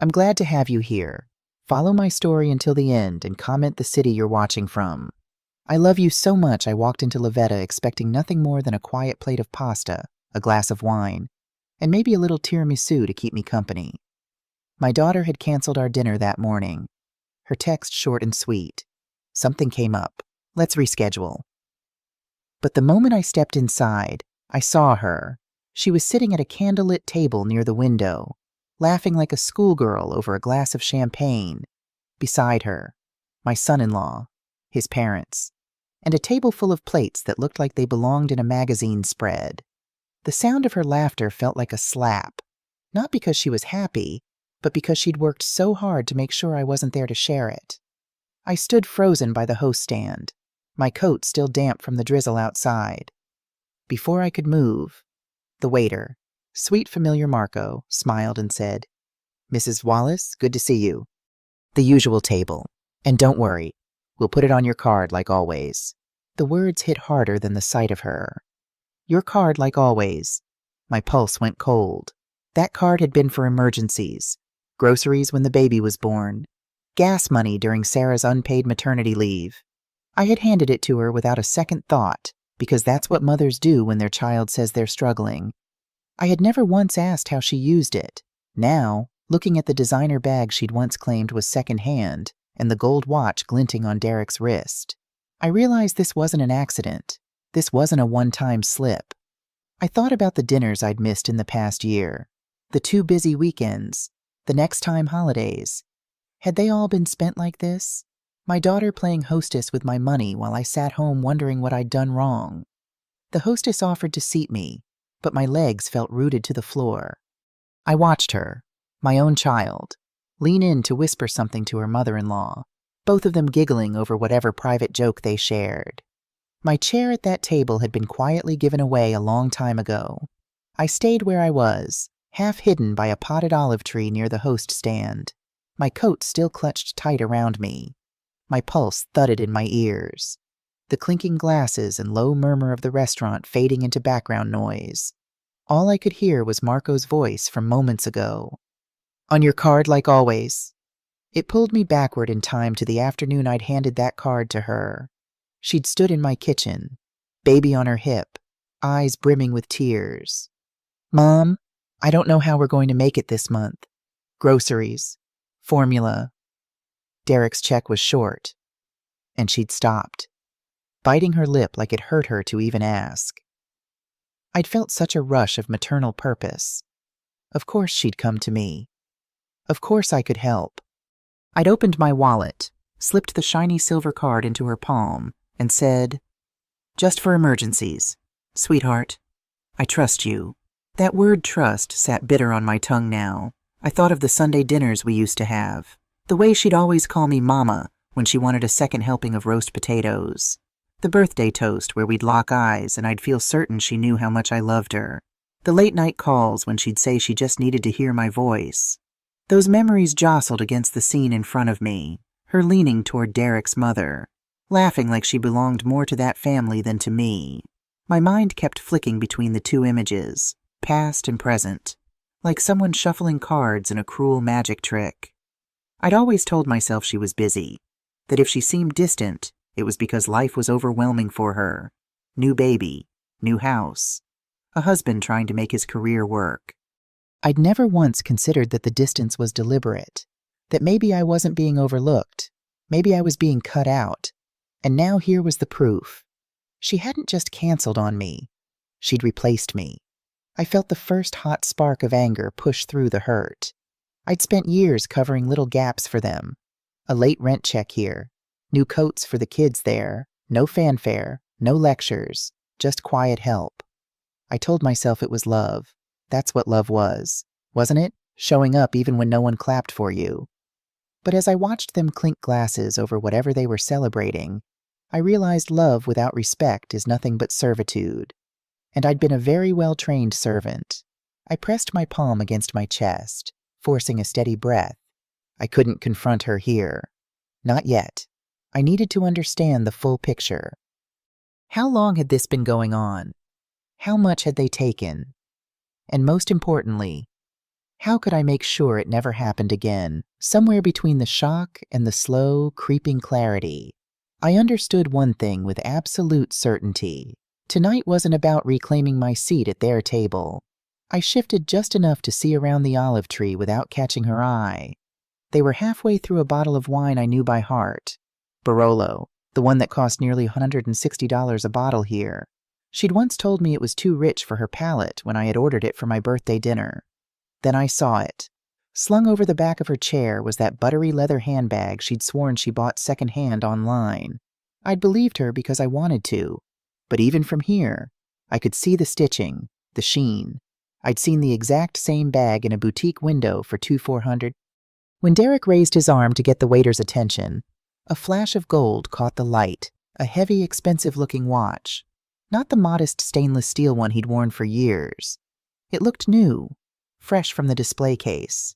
I'm glad to have you here. Follow my story until the end and comment the city you're watching from. I love you so much I walked into Lavetta expecting nothing more than a quiet plate of pasta, a glass of wine, and maybe a little tiramisu to keep me company. My daughter had canceled our dinner that morning. Her text short and sweet. Something came up. Let's reschedule. But the moment I stepped inside, I saw her. She was sitting at a candlelit table near the window, laughing like a schoolgirl over a glass of champagne. Beside her, my son-in-law, his parents, and a table full of plates that looked like they belonged in a magazine spread. The sound of her laughter felt like a slap, not because she was happy, but because she'd worked so hard to make sure I wasn't there to share it. I stood frozen by the host stand, my coat still damp from the drizzle outside. Before I could move, the waiter, sweet familiar Marco, smiled and said, "Mrs. Wallace, good to see you." The usual table. And don't worry, we'll put it on your card like always. The words hit harder than the sight of her. Your card like always. My pulse went cold. That card had been for emergencies, groceries when the baby was born, gas money during Sarah's unpaid maternity leave. I had handed it to her without a second thought, because that's what mothers do when their child says they're struggling. I had never once asked how she used it. Now, looking at the designer bag she'd once claimed was second-hand and the gold watch glinting on Derek's wrist, I realized this wasn't an accident. This wasn't a one-time slip. I thought about the dinners I'd missed in the past year, the 2 busy weekends, the next time holidays. Had they all been spent like this? My daughter playing hostess with my money while I sat home wondering what I'd done wrong. The hostess offered to seat me, but my legs felt rooted to the floor. I watched her, my own child, lean in to whisper something to her mother-in-law, both of them giggling over whatever private joke they shared. My chair at that table had been quietly given away a long time ago. I stayed where I was, half hidden by a potted olive tree near the host stand, my coat still clutched tight around me. My pulse thudded in my ears, the clinking glasses and low murmur of the restaurant fading into background noise. All I could hear was Marco's voice from moments ago. "On your card like always." It pulled me backward in time to the afternoon I'd handed that card to her. She'd stood in my kitchen, baby on her hip, eyes brimming with tears. "Mom, I don't know how we're going to make it this month. Groceries, formula." Derek's check was short, and she'd stopped, biting her lip like it hurt her to even ask. I'd felt such a rush of maternal purpose. Of course she'd come to me. Of course I could help. I'd opened my wallet, slipped the shiny silver card into her palm, and said, "Just for emergencies. Sweetheart, I trust you." That word trust sat bitter on my tongue now. I thought of the Sunday dinners we used to have, the way she'd always call me Mama when she wanted a second helping of roast potatoes, the birthday toast where we'd lock eyes and I'd feel certain she knew how much I loved her, the late-night calls when she'd say she just needed to hear my voice. Those memories jostled against the scene in front of me, her leaning toward Derek's mother, laughing like she belonged more to that family than to me. My mind kept flicking between the 2 images, past and present, like someone shuffling cards in a cruel magic trick. I'd always told myself she was busy, that if she seemed distant, it was because life was overwhelming for her. New baby, new house, a husband trying to make his career work. I'd never once considered that the distance was deliberate, that maybe I wasn't being overlooked, maybe I was being cut out, and now here was the proof. She hadn't just canceled on me, she'd replaced me. I felt the first hot spark of anger push through the hurt. I'd spent years covering little gaps for them. A late rent check here, new coats for the kids there, no fanfare, no lectures, just quiet help. I told myself it was love. That's what love was, wasn't it? Showing up even when no one clapped for you. But as I watched them clink glasses over whatever they were celebrating, I realized love without respect is nothing but servitude. And I'd been a very well-trained servant. I pressed my palm against my chest, forcing a steady breath. I couldn't confront her here. Not yet. I needed to understand the full picture. How long had this been going on? How much had they taken? And most importantly, How could I make sure it never happened again? Somewhere between the shock and the slow, creeping clarity, I understood one thing with absolute certainty. Tonight wasn't about reclaiming my seat at their table. I shifted just enough to see around the olive tree without catching her eye. They were halfway through a bottle of wine I knew by heart. Barolo, the one that cost nearly $160 a bottle here. She'd once told me it was too rich for her palate when I had ordered it for my birthday dinner. Then I saw it. Slung over the back of her chair was that buttery leather handbag she'd sworn she bought secondhand online. I'd believed her because I wanted to, but even from here, I could see the stitching, the sheen. I'd seen the exact same bag in a boutique window for $2,400. When Derek raised his arm to get the waiter's attention, a flash of gold caught the light, a heavy, expensive-looking watch. Not the modest stainless steel one he'd worn for years. It looked new, fresh from the display case.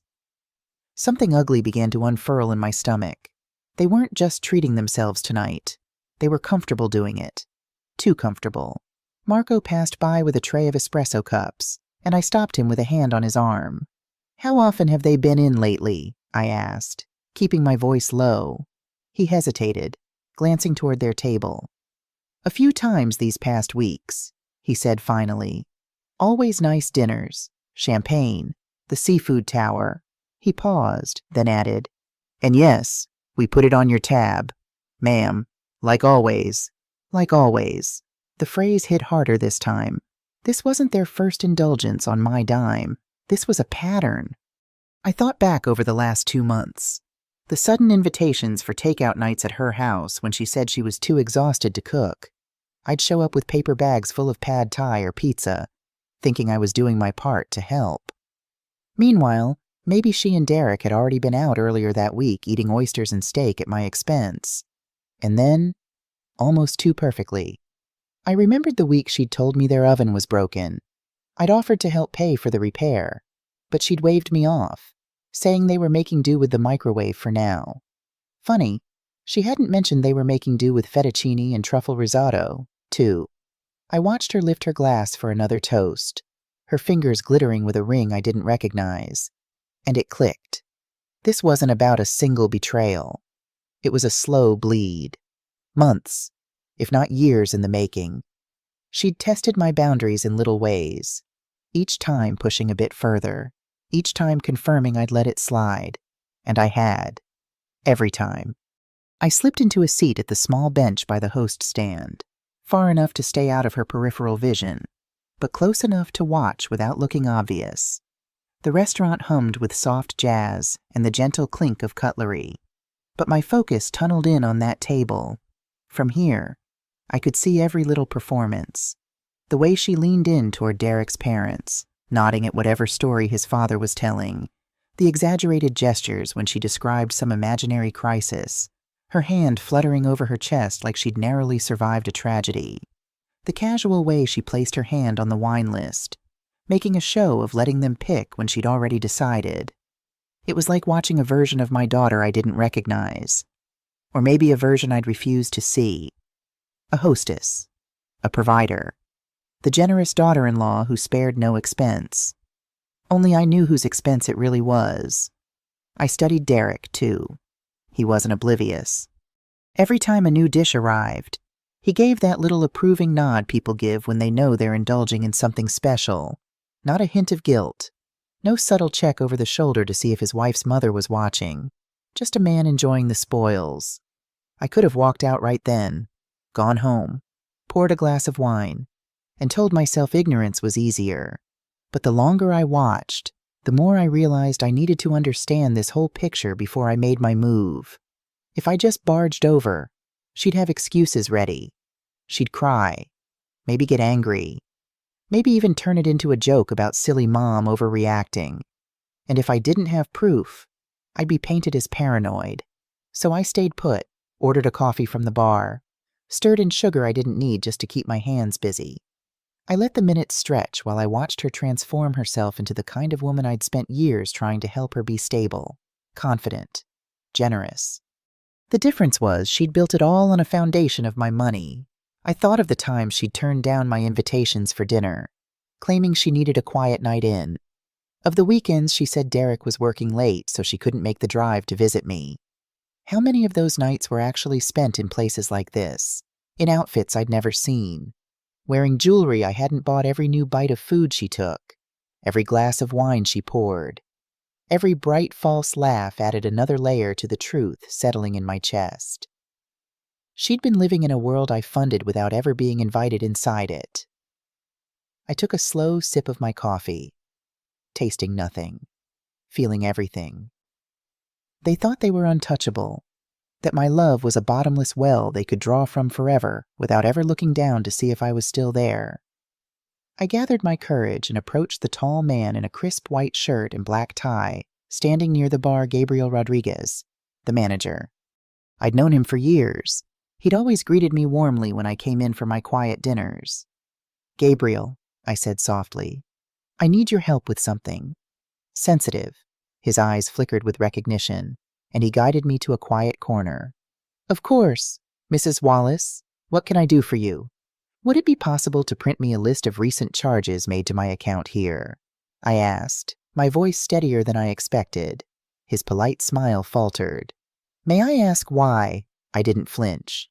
Something ugly began to unfurl in my stomach. They weren't just treating themselves tonight. They were comfortable doing it. Too comfortable. Marco passed by with a tray of espresso cups, and I stopped him with a hand on his arm. "How often have they been in lately?" I asked, keeping my voice low. He hesitated, glancing toward their table. "A few times these past weeks," he said finally. "Always nice dinners, champagne, the seafood tower." He paused, then added, "And yes, we put it on your tab. Ma'am, like always, like always." The phrase hit harder this time. This wasn't their first indulgence on my dime. This was a pattern. I thought back over the last 2 months. The sudden invitations for takeout nights at her house when she said she was too exhausted to cook. I'd show up with paper bags full of pad thai or pizza, thinking I was doing my part to help. Meanwhile, maybe she and Derek had already been out earlier that week eating oysters and steak at my expense. And then, almost too perfectly, I remembered the week she'd told me their oven was broken. I'd offered to help pay for the repair, but she'd waved me off, saying they were making do with the microwave for now. Funny, she hadn't mentioned they were making do with fettuccine and truffle risotto, too. I watched her lift her glass for another toast, her fingers glittering with a ring I didn't recognize. And it clicked. This wasn't about a single betrayal. It was a slow bleed. Months, if not years in the making. She'd tested my boundaries in little ways, each time pushing a bit further, each time confirming I'd let it slide. And I had. Every time. I slipped into a seat at the small bench by the host stand, far enough to stay out of her peripheral vision, but close enough to watch without looking obvious. The restaurant hummed with soft jazz and the gentle clink of cutlery, but my focus tunneled in on that table. From here, I could see every little performance. The way she leaned in toward Derek's parents, nodding at whatever story his father was telling, the exaggerated gestures when she described some imaginary crisis, her hand fluttering over her chest like she'd narrowly survived a tragedy, the casual way she placed her hand on the wine list, making a show of letting them pick when she'd already decided. It was like watching a version of my daughter I didn't recognize, or maybe a version I'd refused to see. A hostess, a provider, the generous daughter-in-law who spared no expense. Only I knew whose expense it really was. I studied Derek, too. He wasn't oblivious. Every time a new dish arrived, he gave that little approving nod people give when they know they're indulging in something special. Not a hint of guilt. No subtle check over the shoulder to see if his wife's mother was watching. Just a man enjoying the spoils. I could have walked out right then, gone home, poured a glass of wine, and told myself ignorance was easier. But the longer I watched, the more I realized I needed to understand this whole picture before I made my move. If I just barged over, she'd have excuses ready. She'd cry, maybe get angry, maybe even turn it into a joke about silly mom overreacting. And if I didn't have proof, I'd be painted as paranoid. So I stayed put, ordered a coffee from the bar, stirred in sugar I didn't need just to keep my hands busy. I let the minutes stretch while I watched her transform herself into the kind of woman I'd spent years trying to help her be stable, confident, generous. The difference was she'd built it all on a foundation of my money. I thought of the times she'd turned down my invitations for dinner, claiming she needed a quiet night in. Of the weekends, she said Derek was working late, so she couldn't make the drive to visit me. How many of those nights were actually spent in places like this, in outfits I'd never seen, wearing jewelry I hadn't bought every new bite of food she took, every glass of wine she poured. Every bright false laugh added another layer to the truth settling in my chest. She'd been living in a world I funded without ever being invited inside it. I took a slow sip of my coffee, tasting nothing, feeling everything. They thought they were untouchable, that my love was a bottomless well they could draw from forever without ever looking down to see if I was still there. I gathered my courage and approached the tall man in a crisp white shirt and black tie, standing near the bar Gabriel Rodriguez, the manager. I'd known him for years. He'd always greeted me warmly when I came in for my quiet dinners. "Gabriel," I said softly, "I need your help with something." Sensitive, his eyes flickered with recognition, and he guided me to a quiet corner. "Of course, Mrs. Wallace, what can I do for you? Would it be possible to print me a list of recent charges made to my account here?" I asked, my voice steadier than I expected. His polite smile faltered. "May I ask why?" I didn't flinch.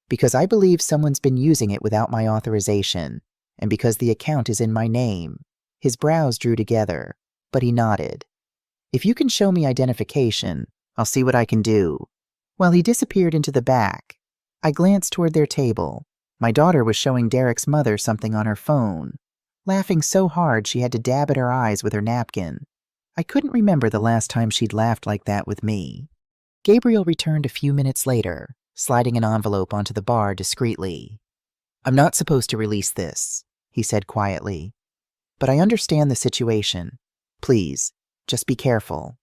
"Because I believe someone's been using it without my authorization, and because the account is in my name." His brows drew together, but he nodded. "If you can show me identification, I'll see what I can do." While he disappeared into the back, I glanced toward their table. My daughter was showing Derek's mother something on her phone, laughing so hard she had to dab at her eyes with her napkin. I couldn't remember the last time she'd laughed like that with me. Gabriel returned a few minutes later, sliding an envelope onto the bar discreetly. "I'm not supposed to release this," he said quietly, "but I understand the situation. Please, just be careful."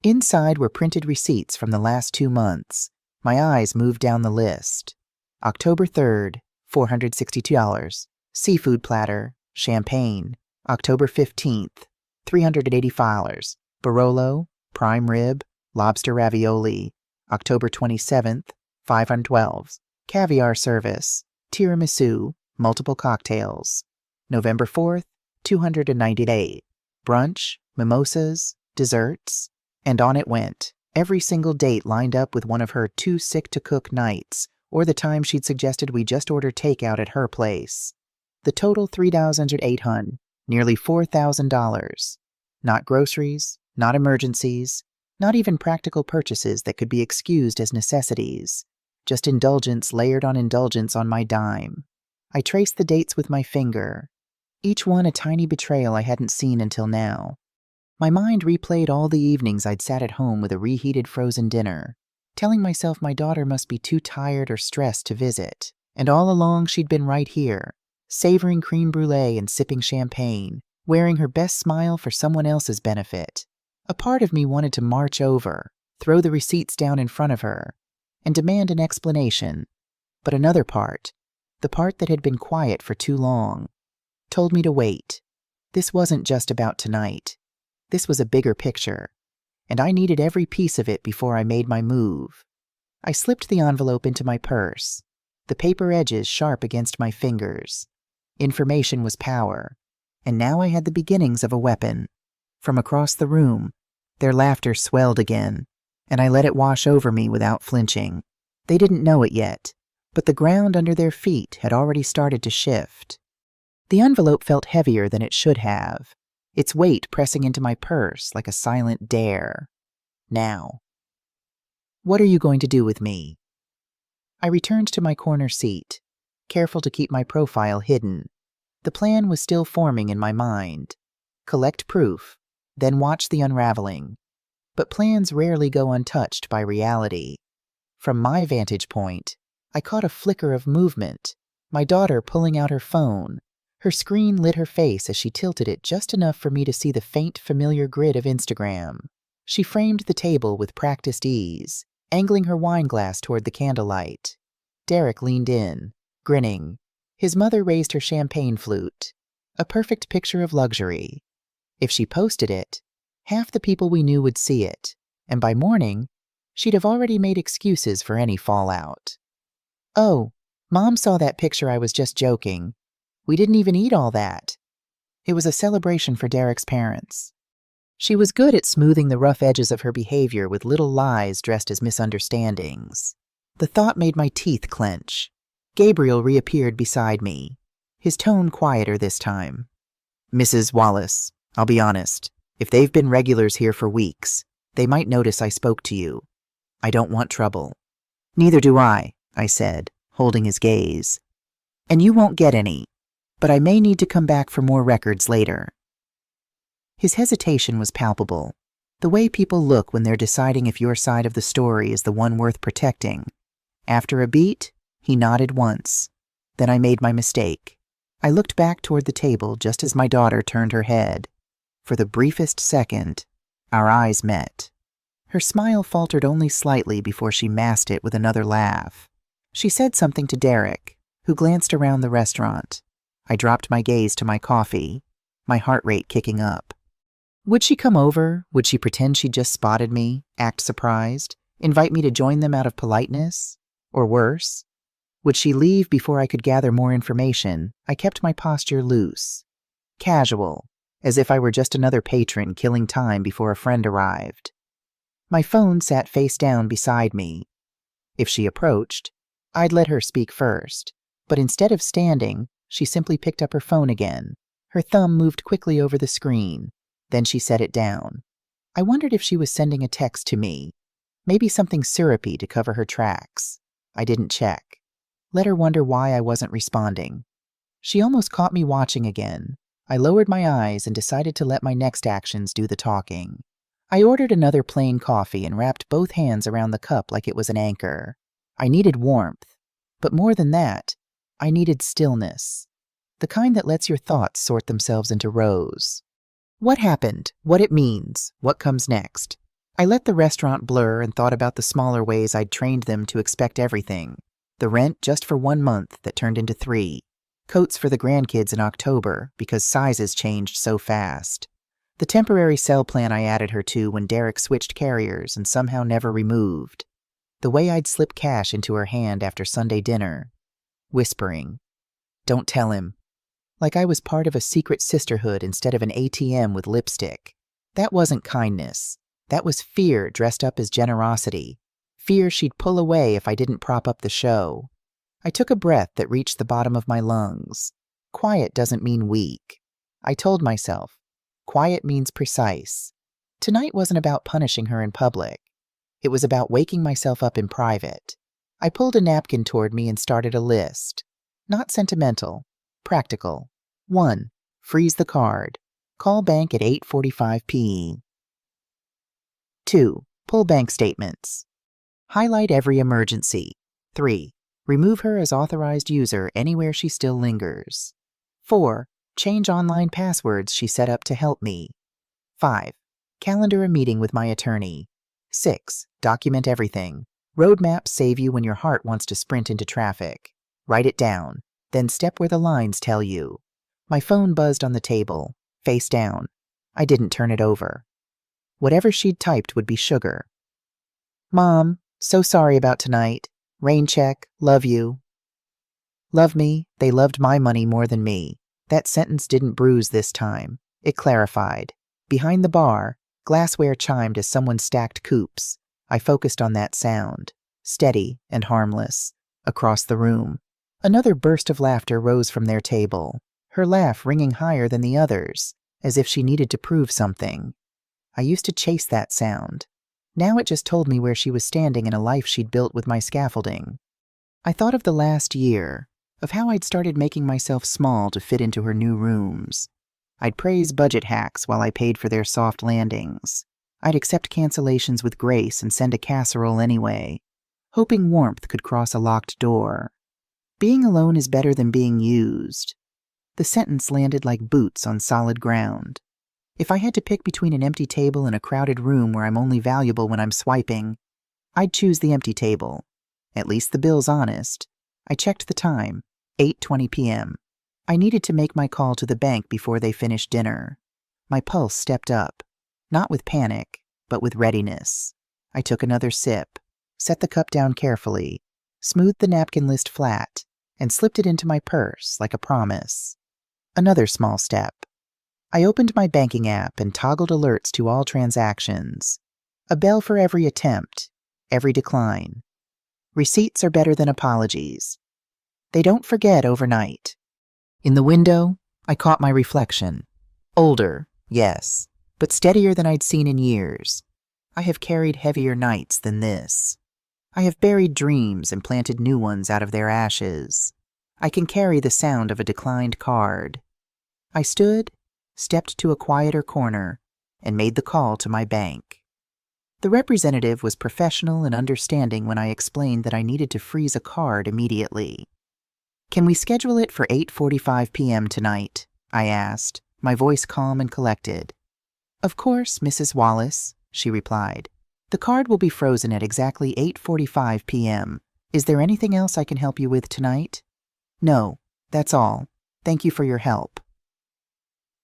Inside were printed receipts from the last 2 months. My eyes moved down the list. October 3rd, $462. Seafood platter, champagne. October 15th, $380. Barolo, prime rib, lobster ravioli. October 27th, $512. Caviar service, tiramisu, multiple cocktails. November 4th, $298. Brunch, mimosas, desserts. And on it went. Every single date lined up with one of her too sick to cook nights, or the time she'd suggested we just order takeout at her place. The total $3,800, nearly $4,000. Not groceries, not emergencies, not even practical purchases that could be excused as necessities. Just indulgence layered on indulgence on my dime. I traced the dates with my finger, each one a tiny betrayal I hadn't seen until now. My mind replayed all the evenings I'd sat at home with a reheated frozen dinner, telling myself my daughter must be too tired or stressed to visit. And all along she'd been right here, savoring creme brulee and sipping champagne, wearing her best smile for someone else's benefit. A part of me wanted to march over, throw the receipts down in front of her, and demand an explanation. But another part, the part that had been quiet for too long, told me to wait. This wasn't just about tonight. This was a bigger picture, and I needed every piece of it before I made my move. I slipped the envelope into my purse, the paper edges sharp against my fingers. Information was power, and now I had the beginnings of a weapon. From across the room, their laughter swelled again, and I let it wash over me without flinching. They didn't know it yet, but the ground under their feet had already started to shift. The envelope felt heavier than it should have, its weight pressing into my purse like a silent dare. Now. "What are you going to do with me?" I returned to my corner seat, careful to keep my profile hidden. The plan was still forming in my mind. Collect proof, then watch the unraveling. But plans rarely go untouched by reality. From my vantage point, I caught a flicker of movement, my daughter pulling out her phone. Her screen lit her face as she tilted it just enough for me to see the faint, familiar grid of Instagram. She framed the table with practiced ease, angling her wine glass toward the candlelight. Derek leaned in, grinning. His mother raised her champagne flute, a perfect picture of luxury. If she posted it, half the people we knew would see it, and by morning, she'd have already made excuses for any fallout. "Oh, Mom saw that picture. I was just joking. We didn't even eat all that." It was a celebration for Derek's parents. She was good at smoothing the rough edges of her behavior with little lies dressed as misunderstandings. The thought made my teeth clench. Gabriel reappeared beside me, his tone quieter this time. "Mrs. Wallace, I'll be honest. If they've been regulars here for weeks, they might notice I spoke to you. I don't want trouble." "Neither do I," said, holding his gaze. "And you won't get any. But I may need to come back for more records later." His hesitation was palpable, the way people look when they're deciding if your side of the story is the one worth protecting. After a beat, he nodded once. Then I made my mistake. I looked back toward the table just as my daughter turned her head. For the briefest second, our eyes met. Her smile faltered only slightly before she masked it with another laugh. She said something to Derek, who glanced around the restaurant. I dropped my gaze to my coffee, my heart rate kicking up. Would she come over? Would she pretend she just spotted me, act surprised, invite me to join them out of politeness? Or worse? Would she leave before I could gather more information? I kept my posture loose, casual, as if I were just another patron killing time before a friend arrived. My phone sat face down beside me. If she approached, I'd let her speak first. But instead of standing, she simply picked up her phone again. Her thumb moved quickly over the screen. Then she set it down. I wondered if she was sending a text to me, maybe something syrupy to cover her tracks. I didn't check. Let her wonder why I wasn't responding. She almost caught me watching again. I lowered my eyes and decided to let my next actions do the talking. I ordered another plain coffee and wrapped both hands around the cup like it was an anchor. I needed warmth, but more than that, I needed stillness, the kind that lets your thoughts sort themselves into rows. What happened? What it means? What comes next? I let the restaurant blur and thought about the smaller ways I'd trained them to expect everything. The rent just for 1 month that turned into 3. Coats for the grandkids in October because sizes changed so fast. The temporary cell plan I added her to when Derek switched carriers and somehow never removed. The way I'd slip cash into her hand after Sunday dinner. Whispering, "Don't tell him." Like I was part of a secret sisterhood instead of an ATM with lipstick. That wasn't kindness. That was fear dressed up as generosity. Fear she'd pull away if I didn't prop up the show. I took a breath that reached the bottom of my lungs. Quiet doesn't mean weak. I told myself, quiet means precise. Tonight wasn't about punishing her in public. It was about waking myself up in private. I pulled a napkin toward me and started a list. Not sentimental. Practical. 1. Freeze the card. Call bank at 8:45 p.m. 2. Pull bank statements. Highlight every emergency. 3. Remove her as authorized user anywhere she still lingers. 4. Change online passwords she set up to help me. 5. Calendar a meeting with my attorney. 6. Document everything. Roadmaps save you when your heart wants to sprint into traffic. Write it down. Then step where the lines tell you. My phone buzzed on the table, face down. I didn't turn it over. Whatever she'd typed would be sugar. "Mom, so sorry about tonight. Rain check, love you." Love me, they loved my money more than me. That sentence didn't bruise this time. It clarified. Behind the bar, glassware chimed as someone stacked coupes. I focused on that sound, steady and harmless, across the room. Another burst of laughter rose from their table, her laugh ringing higher than the others, as if she needed to prove something. I used to chase that sound. Now it just told me where she was standing in a life she'd built with my scaffolding. I thought of the last year, of how I'd started making myself small to fit into her new rooms. I'd praise budget hacks while I paid for their soft landings. I'd accept cancellations with grace and send a casserole anyway, hoping warmth could cross a locked door. Being alone is better than being used. The sentence landed like boots on solid ground. If I had to pick between an empty table and a crowded room where I'm only valuable when I'm swiping, I'd choose the empty table. At least the bill's honest. I checked the time, 8:20 p.m. I needed to make my call to the bank before they finished dinner. My pulse stepped up, not with panic, but with readiness. I took another sip, set the cup down carefully, smoothed the napkin list flat, and slipped it into my purse like a promise. Another small step. I opened my banking app and toggled alerts to all transactions. A bell for every attempt, every decline. Receipts are better than apologies. They don't forget overnight. In the window, I caught my reflection. Older, yes, but steadier than I'd seen in years. I have carried heavier nights than this. I have buried dreams and planted new ones out of their ashes. I can carry the sound of a declined card. I stood, stepped to a quieter corner, and made the call to my bank. The representative was professional and understanding when I explained that I needed to freeze a card immediately. "Can we schedule it for 8:45 p.m. tonight?" I asked, my voice calm and collected. "Of course, Mrs. Wallace," she replied. "The card will be frozen at exactly 8:45 p.m. Is there anything else I can help you with tonight?" "No, that's all. Thank you for your help."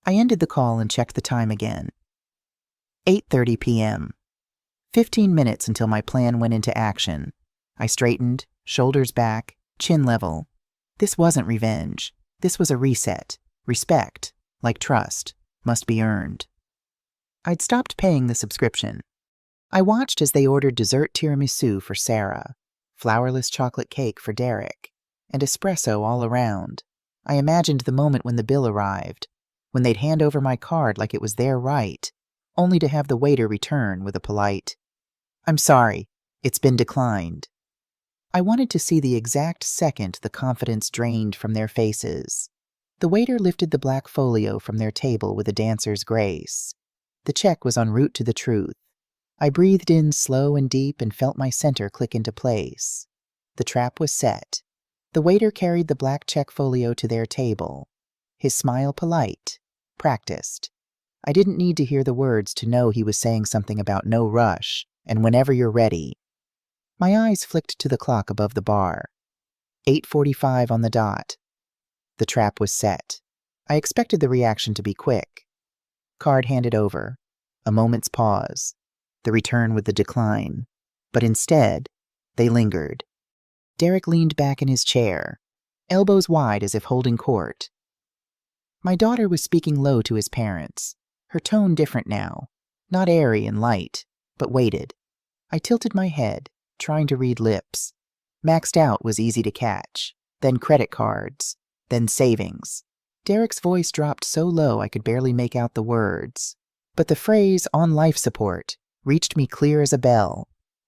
I ended the call and checked the time again. 8:30 p.m. 15 minutes until my plan went into action. I straightened, shoulders back, chin level. This wasn't revenge. This was a reset. Respect, like trust, must be earned. I'd stopped paying the subscription. I watched as they ordered dessert tiramisu for Sarah, flourless chocolate cake for Derek, and espresso all around. I imagined the moment when the bill arrived, when they'd hand over my card like it was their right, only to have the waiter return with a polite, "I'm sorry, it's been declined." I wanted to see the exact second the confidence drained from their faces. The waiter lifted the black folio from their table with a dancer's grace. The check was en route to the truth. I breathed in slow and deep and felt my center click into place. The trap was set. The waiter carried the black check folio to their table. His smile polite, practiced. I didn't need to hear the words to know he was saying something about no rush and whenever you're ready. My eyes flicked to the clock above the bar. 8:45 on the dot. The trap was set. I expected the reaction to be quick. Card handed over. A moment's pause. The return with the decline. But instead, they lingered. Derek leaned back in his chair, elbows wide as if holding court. My daughter was speaking low to his parents, her tone different now, not airy and light, but weighted. I tilted my head, trying to read lips. Maxed out was easy to catch, then credit cards, then savings. Derek's voice dropped so low I could barely make out the words, but the phrase "on life support" reached me clear as a bell.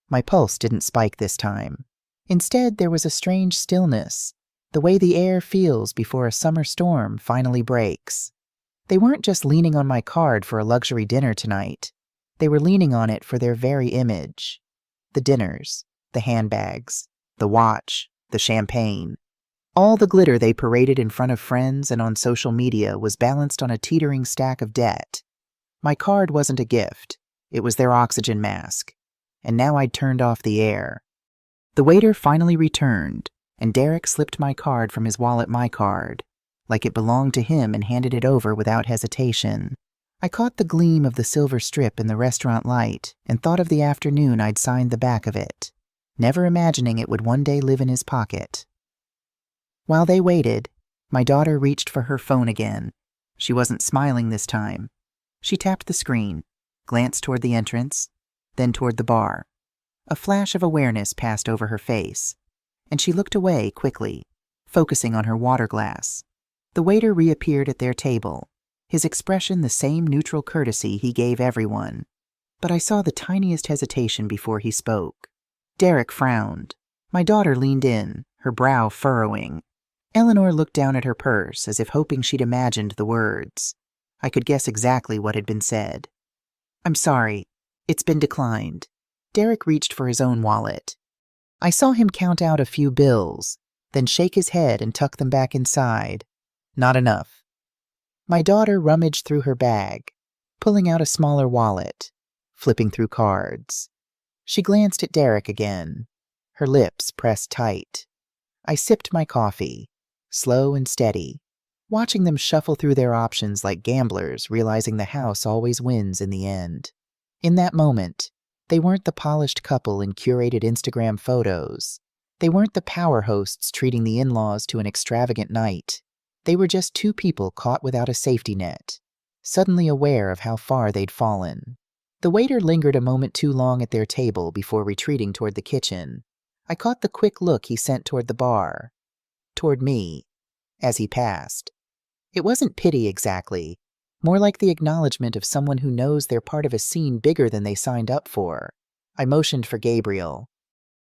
My pulse didn't spike this time. Instead, there was a strange stillness, the way the air feels before a summer storm finally breaks. They weren't just leaning on my card for a luxury dinner tonight. They were leaning on it for their very image. The dinners, the handbags, the watch, the champagne. All the glitter they paraded in front of friends and on social media was balanced on a teetering stack of debt. My card wasn't a gift. It was their oxygen mask. And now I'd turned off the air. The waiter finally returned, and Derek slipped my card from his wallet, my card, like it belonged to him, and handed it over without hesitation. I caught the gleam of the silver strip in the restaurant light and thought of the afternoon I'd signed the back of it, never imagining it would one day live in his pocket. While they waited, my daughter reached for her phone again. She wasn't smiling this time. She tapped the screen, glanced toward the entrance, then toward the bar. A flash of awareness passed over her face, and she looked away quickly, focusing on her water glass. The waiter reappeared at their table, his expression the same neutral courtesy he gave everyone. But I saw the tiniest hesitation before he spoke. Derek frowned. My daughter leaned in, her brow furrowing. Eleanor looked down at her purse as if hoping she'd imagined the words. I could guess exactly what had been said. "I'm sorry. It's been declined." Derek reached for his own wallet. I saw him count out a few bills, then shake his head and tuck them back inside. Not enough. My daughter rummaged through her bag, pulling out a smaller wallet, flipping through cards. She glanced at Derek again, her lips pressed tight. I sipped my coffee, slow and steady, watching them shuffle through their options like gamblers, realizing the house always wins in the end. In that moment, they weren't the polished couple in curated Instagram photos. They weren't the power hosts treating the in-laws to an extravagant night. They were just two people caught without a safety net. suddenly aware of how far they'd fallen. The waiter lingered a moment too long at their table before retreating toward the kitchen. I caught the quick look he sent toward the bar, toward me, as he passed. It wasn't pity exactly, more like the acknowledgement of someone who knows they're part of a scene bigger than they signed up for. I motioned for Gabriel.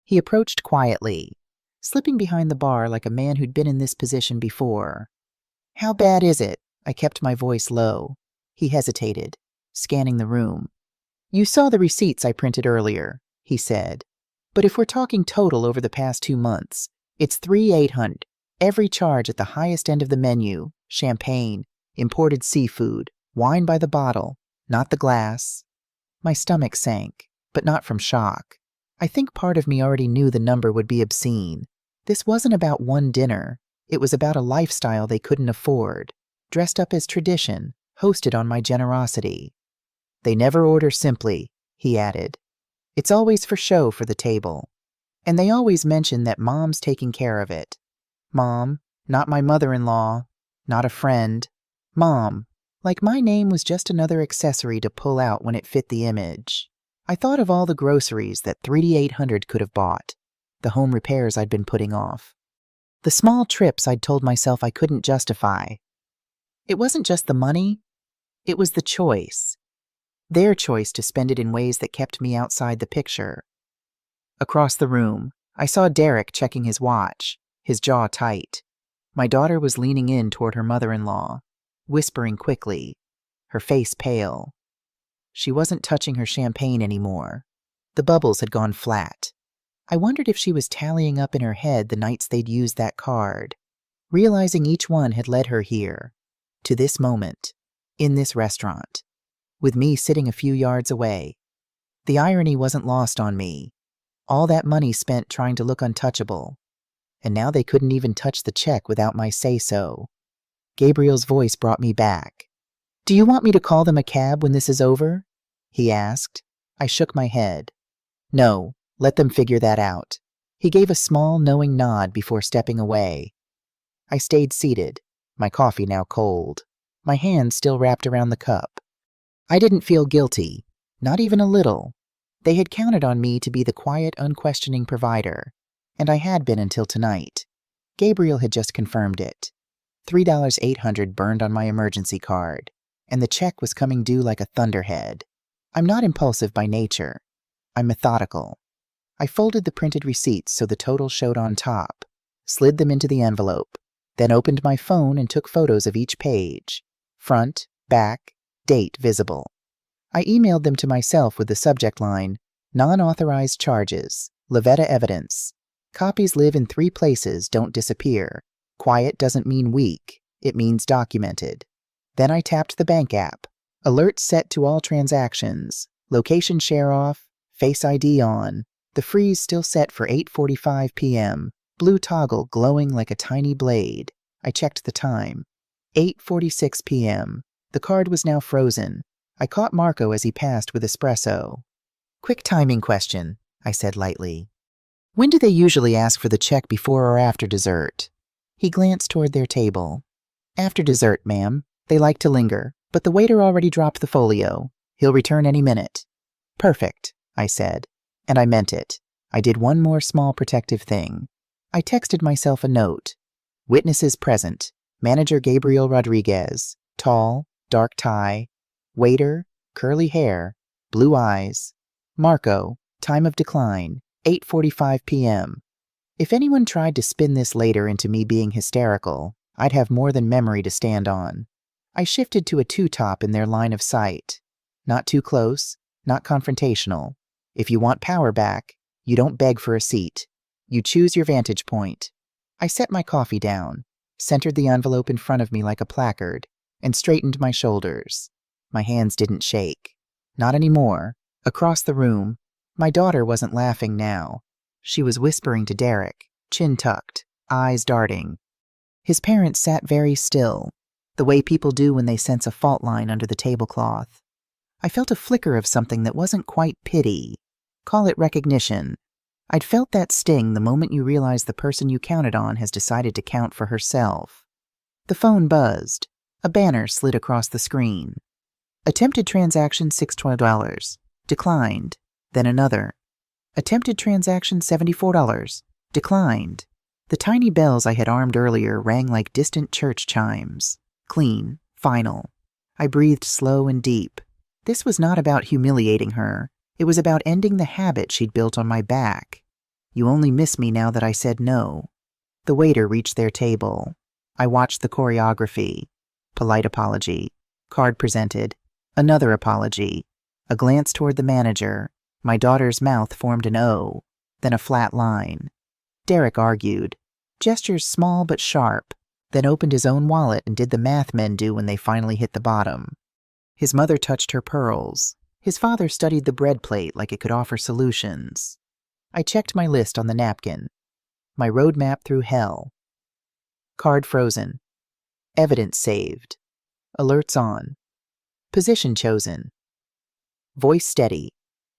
He approached quietly, slipping behind the bar like a man who'd been in this position before. "How bad is it?" I kept my voice low. He hesitated, scanning the room. "You saw the receipts I printed earlier," he said. "But if we're talking total over the past 2 months, it's $3,800. Every charge at the highest end of the menu, champagne, imported seafood, wine by the bottle, not the glass." My stomach sank, but not from shock. I think part of me already knew the number would be obscene. This wasn't about one dinner. It was about a lifestyle they couldn't afford, dressed up as tradition, hosted on my generosity. "They never order simply," he added. "It's always for show for the table. And they always mention that Mom's taking care of it. Mom, not my mother-in-law, not a friend. Mom, like my name was just another accessory to pull out when it fit the image." I thought of all the groceries that $3,800 could have bought, the home repairs I'd been putting off, the small trips I'd told myself I couldn't justify. It wasn't just the money, it was the choice. Their choice to spend it in ways that kept me outside the picture. Across the room, I saw Derek checking his watch, his jaw tight. My daughter was leaning in toward her mother-in-law, whispering quickly, her face pale. She wasn't touching her champagne anymore. The bubbles had gone flat. I wondered if she was tallying up in her head the nights they'd used that card, realizing each one had led her here, to this moment, in this restaurant, with me sitting a few yards away. The irony wasn't lost on me. All that money spent trying to look untouchable, and now they couldn't even touch the check without my say-so. Gabriel's voice brought me back. "Do you want me to call them a cab when this is over?" he asked. I shook my head. "No, let them figure that out." He gave a small, knowing nod before stepping away. I stayed seated, my coffee now cold, my hand still wrapped around the cup. I didn't feel guilty, not even a little. They had counted on me to be the quiet, unquestioning provider, and I had been until tonight. Gabriel had just confirmed it. $3,800 burned on my emergency card, and the check was coming due like a thunderhead. I'm not impulsive by nature. I'm methodical. I folded the printed receipts so the total showed on top, slid them into the envelope, then opened my phone and took photos of each page. Front, back, date visible. I emailed them to myself with the subject line, "Non-authorized charges, Lavetta evidence. Copies live in 3 places, don't disappear. Quiet doesn't mean weak, it means documented." Then I tapped the bank app. Alerts set to all transactions. Location share off, Face ID on. The freeze still set for 8:45 p.m. Blue toggle glowing like a tiny blade. I checked the time. 8:46 p.m. The card was now frozen. I caught Marco as he passed with espresso. "Quick timing question," I said lightly. "When do they usually ask for the check, before or after dessert?" He glanced toward their table. "After dessert, ma'am. They like to linger, but the waiter already dropped the folio. He'll return any minute." "Perfect," I said, and I meant it. I did one more small protective thing. I texted myself a note. Witnesses present. Manager Gabriel Rodriguez. Tall, dark tie. Waiter, curly hair, blue eyes. Marco, time of decline, 8:45 p.m. If anyone tried to spin this later into me being hysterical, I'd have more than memory to stand on. I shifted to a two-top in their line of sight. Not too close, not confrontational. If you want power back, you don't beg for a seat. You choose your vantage point. I set my coffee down, centered the envelope in front of me like a placard, and straightened my shoulders. My hands didn't shake. Not anymore. Across the room, my daughter wasn't laughing now. She was whispering to Derek, chin tucked, eyes darting. His parents sat very still, the way people do when they sense a fault line under the tablecloth. I felt a flicker of something that wasn't quite pity. Call it recognition. I'd felt that sting the moment you realize the person you counted on has decided to count for herself. The phone buzzed. A banner slid across the screen. Attempted transaction $612. Declined. Then another. Attempted transaction $74. Declined. The tiny bells I had armed earlier rang like distant church chimes. Clean. Final. I breathed slow and deep. This was not about humiliating her. It was about ending the habit she'd built on my back. You only miss me now that I said no. The waiter reached their table. I watched the choreography. Polite apology. Card presented. Another apology. A glance toward the manager. My daughter's mouth formed an O, then a flat line. Derek argued. Gestures small but sharp, then opened his own wallet and did the math men do when they finally hit the bottom. His mother touched her pearls. His father studied the bread plate like it could offer solutions. I checked my list on the napkin. My roadmap through hell. Card frozen. Evidence saved. Alerts on. Position chosen. Voice steady.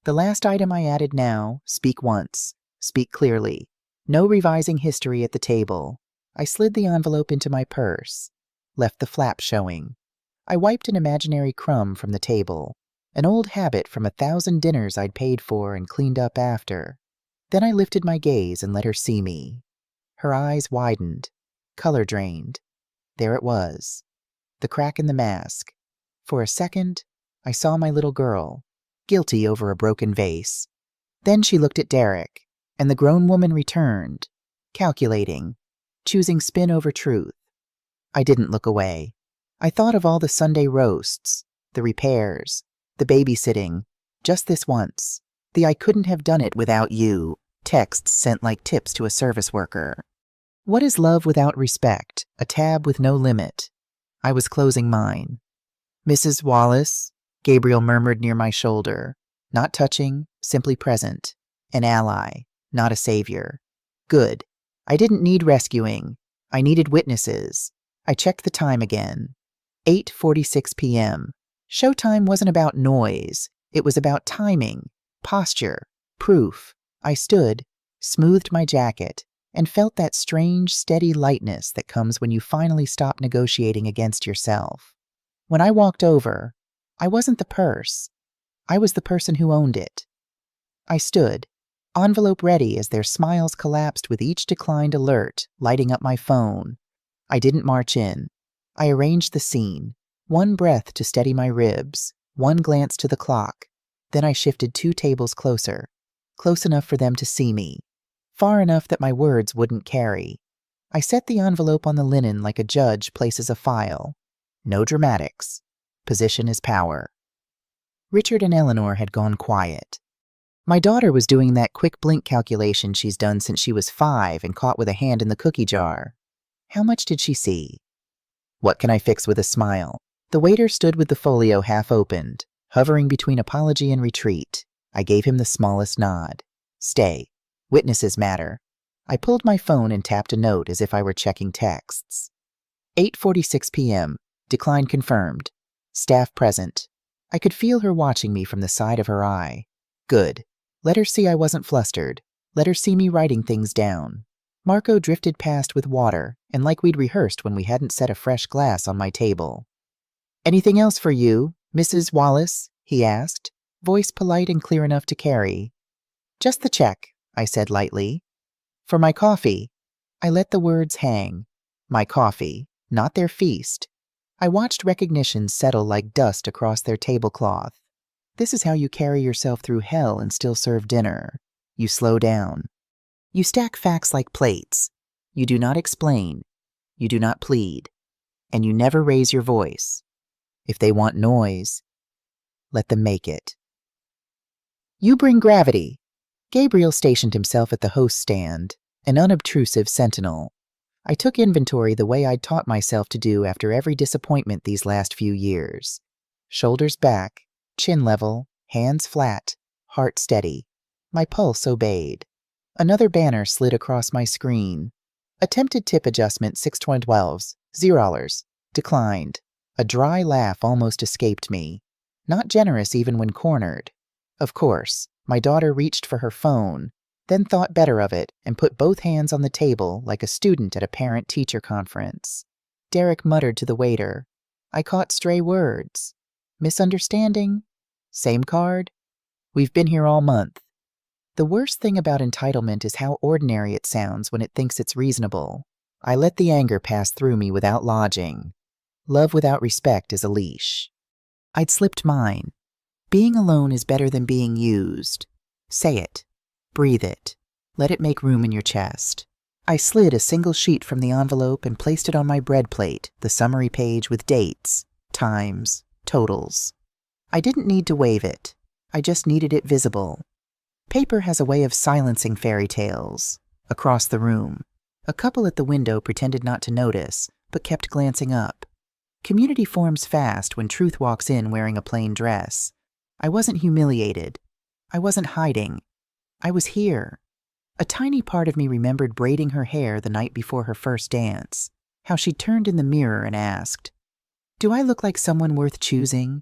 The last item I added now, speak once. Speak clearly. No revising history at the table. I slid the envelope into my purse. Left the flap showing. I wiped an imaginary crumb from the table. An old habit from 1,000 dinners I'd paid for and cleaned up after. Then I lifted my gaze and let her see me. Her eyes widened. Color drained. There it was. The crack in the mask. For a second, I saw my little girl, guilty over a broken vase. Then she looked at Derek, and the grown woman returned, calculating, choosing spin over truth. I didn't look away. I thought of all the Sunday roasts, the repairs, the babysitting, just this once. The I couldn't have done it without you, texts sent like tips to a service worker. What is love without respect? A tab with no limit. I was closing mine. Mrs. Wallace, Gabriel murmured near my shoulder. Not touching, simply present. An ally, not a savior. Good. I didn't need rescuing. I needed witnesses. I checked the time again. 8:46 p.m. Showtime wasn't about noise. It was about timing, posture, proof. I stood, smoothed my jacket, and felt that strange, steady lightness that comes when you finally stop negotiating against yourself. When I walked over, I wasn't the purse. I was the person who owned it. I stood, envelope ready as their smiles collapsed with each declined alert, lighting up my phone. I didn't march in. I arranged the scene. One breath to steady my ribs, one glance to the clock. Then I shifted 2 tables closer, close enough for them to see me, far enough that my words wouldn't carry. I set the envelope on the linen like a judge places a file. No dramatics. Position is power. Richard and Eleanor had gone quiet. My daughter was doing that quick blink calculation she's done since she was 5 and caught with a hand in the cookie jar. How much did she see? What can I fix with a smile? The waiter stood with the folio half opened, hovering between apology and retreat. I gave him the smallest nod. Stay. Witnesses matter. I pulled my phone and tapped a note as if I were checking texts. 8:46 p.m. Decline confirmed. Staff present. I could feel her watching me from the side of her eye. Good. Let her see I wasn't flustered. Let her see me writing things down. Marco drifted past with water, and like we'd rehearsed when we hadn't set a fresh glass on my table. Anything else for you, Mrs. Wallace? He asked, voice polite and clear enough to carry. Just the check, I said lightly. For my coffee. I let the words hang. My coffee, not their feast. I watched recognition settle like dust across their tablecloth. This is how you carry yourself through hell and still serve dinner. You slow down. You stack facts like plates. You do not explain. You do not plead. And you never raise your voice. If they want noise, let them make it. You bring gravity. Gabriel stationed himself at the host stand, an unobtrusive sentinel. I took inventory the way I'd taught myself to do after every disappointment these last few years. Shoulders back, chin level, hands flat, heart steady. My pulse obeyed. Another banner slid across my screen. Attempted tip adjustment $6.12, $0. Declined. A dry laugh almost escaped me. Not generous even when cornered. Of course, my daughter reached for her phone, then thought better of it and put both hands on the table like a student at a parent-teacher conference. Derek muttered to the waiter, I caught stray words. Misunderstanding? Same card? We've been here all month. The worst thing about entitlement is how ordinary it sounds when it thinks it's reasonable. I let the anger pass through me without lodging. Love without respect is a leash. I'd slipped mine. Being alone is better than being used. Say it. Breathe it. Let it make room in your chest. I slid a single sheet from the envelope and placed it on my bread plate, the summary page with dates, times, totals. I didn't need to wave it. I just needed it visible. Paper has a way of silencing fairy tales. Across the room, a couple at the window pretended not to notice, but kept glancing up. Community forms fast when truth walks in wearing a plain dress. I wasn't humiliated. I wasn't hiding. I was here. A tiny part of me remembered braiding her hair the night before her first dance, how she turned in the mirror and asked, "Do I look like someone worth choosing?"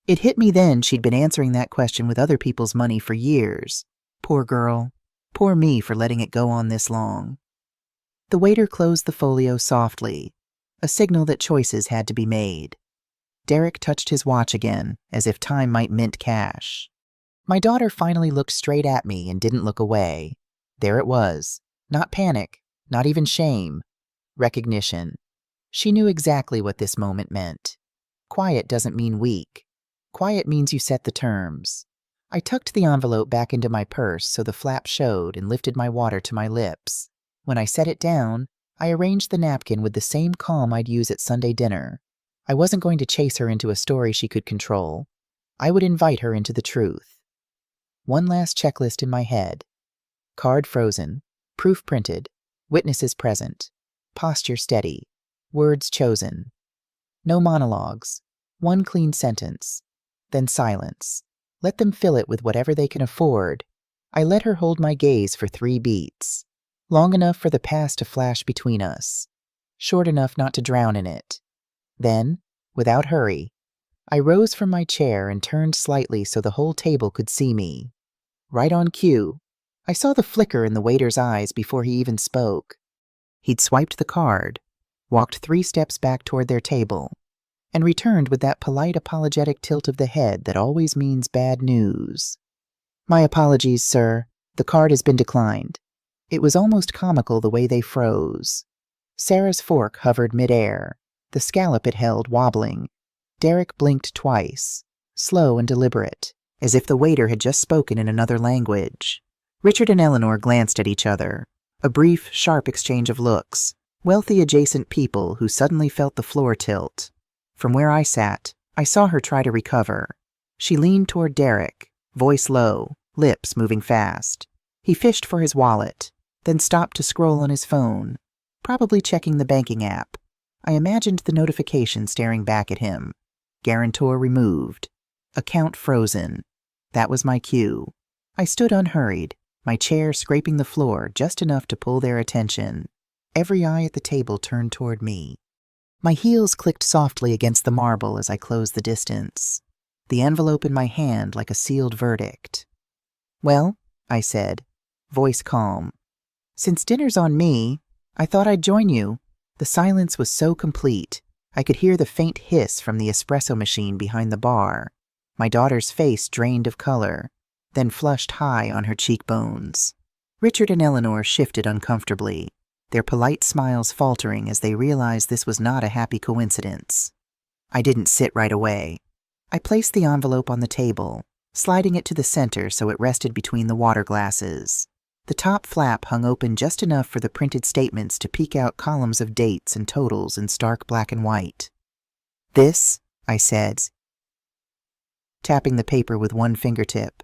It hit me then she'd been answering that question with other people's money for years. Poor girl. Poor me for letting it go on this long. The waiter closed the folio softly, a signal that choices had to be made. Derek touched his watch again, as if time might mint cash. My daughter finally looked straight at me and didn't look away. There it was. Not panic, not even shame. Recognition. She knew exactly what this moment meant. Quiet doesn't mean weak. Quiet means you set the terms. I tucked the envelope back into my purse so the flap showed and lifted my water to my lips. When I set it down, I arranged the napkin with the same calm I'd use at Sunday dinner. I wasn't going to chase her into a story she could control. I would invite her into the truth. One last checklist in my head. Card frozen, proof printed, witnesses present, posture steady, words chosen. No monologues, one clean sentence, then silence. Let them fill it with whatever they can afford. I let her hold my gaze for 3 beats, long enough for the past to flash between us, short enough not to drown in it. Then, without hurry, I rose from my chair and turned slightly so the whole table could see me. Right on cue, I saw the flicker in the waiter's eyes before he even spoke. He'd swiped the card, walked 3 steps back toward their table, and returned with that polite apologetic tilt of the head that always means bad news. "My apologies, sir. The card has been declined." It was almost comical the way they froze. Sarah's fork hovered midair, the scallop it held wobbling. Derek blinked twice, slow and deliberate, as if the waiter had just spoken in another language. Richard and Eleanor glanced at each other, a brief, sharp exchange of looks, wealthy adjacent people who suddenly felt the floor tilt. From where I sat, I saw her try to recover. She leaned toward Derek, voice low, lips moving fast. He fished for his wallet, then stopped to scroll on his phone, probably checking the banking app. I imagined the notification staring back at him. Guarantor removed. Account frozen. That was my cue. I stood unhurried, my chair scraping the floor just enough to pull their attention. Every eye at the table turned toward me. My heels clicked softly against the marble as I closed the distance, the envelope in my hand like a sealed verdict. "Well," I said, voice calm. "Since dinner's on me, I thought I'd join you." The silence was so complete, I could hear the faint hiss from the espresso machine behind the bar. My daughter's face drained of color, then flushed high on her cheekbones. Richard and Eleanor shifted uncomfortably, their polite smiles faltering as they realized this was not a happy coincidence. I didn't sit right away. I placed the envelope on the table, sliding it to the center so it rested between the water glasses. The top flap hung open just enough for the printed statements to peek out columns of dates and totals in stark black and white. "This," I said, tapping the paper with one fingertip,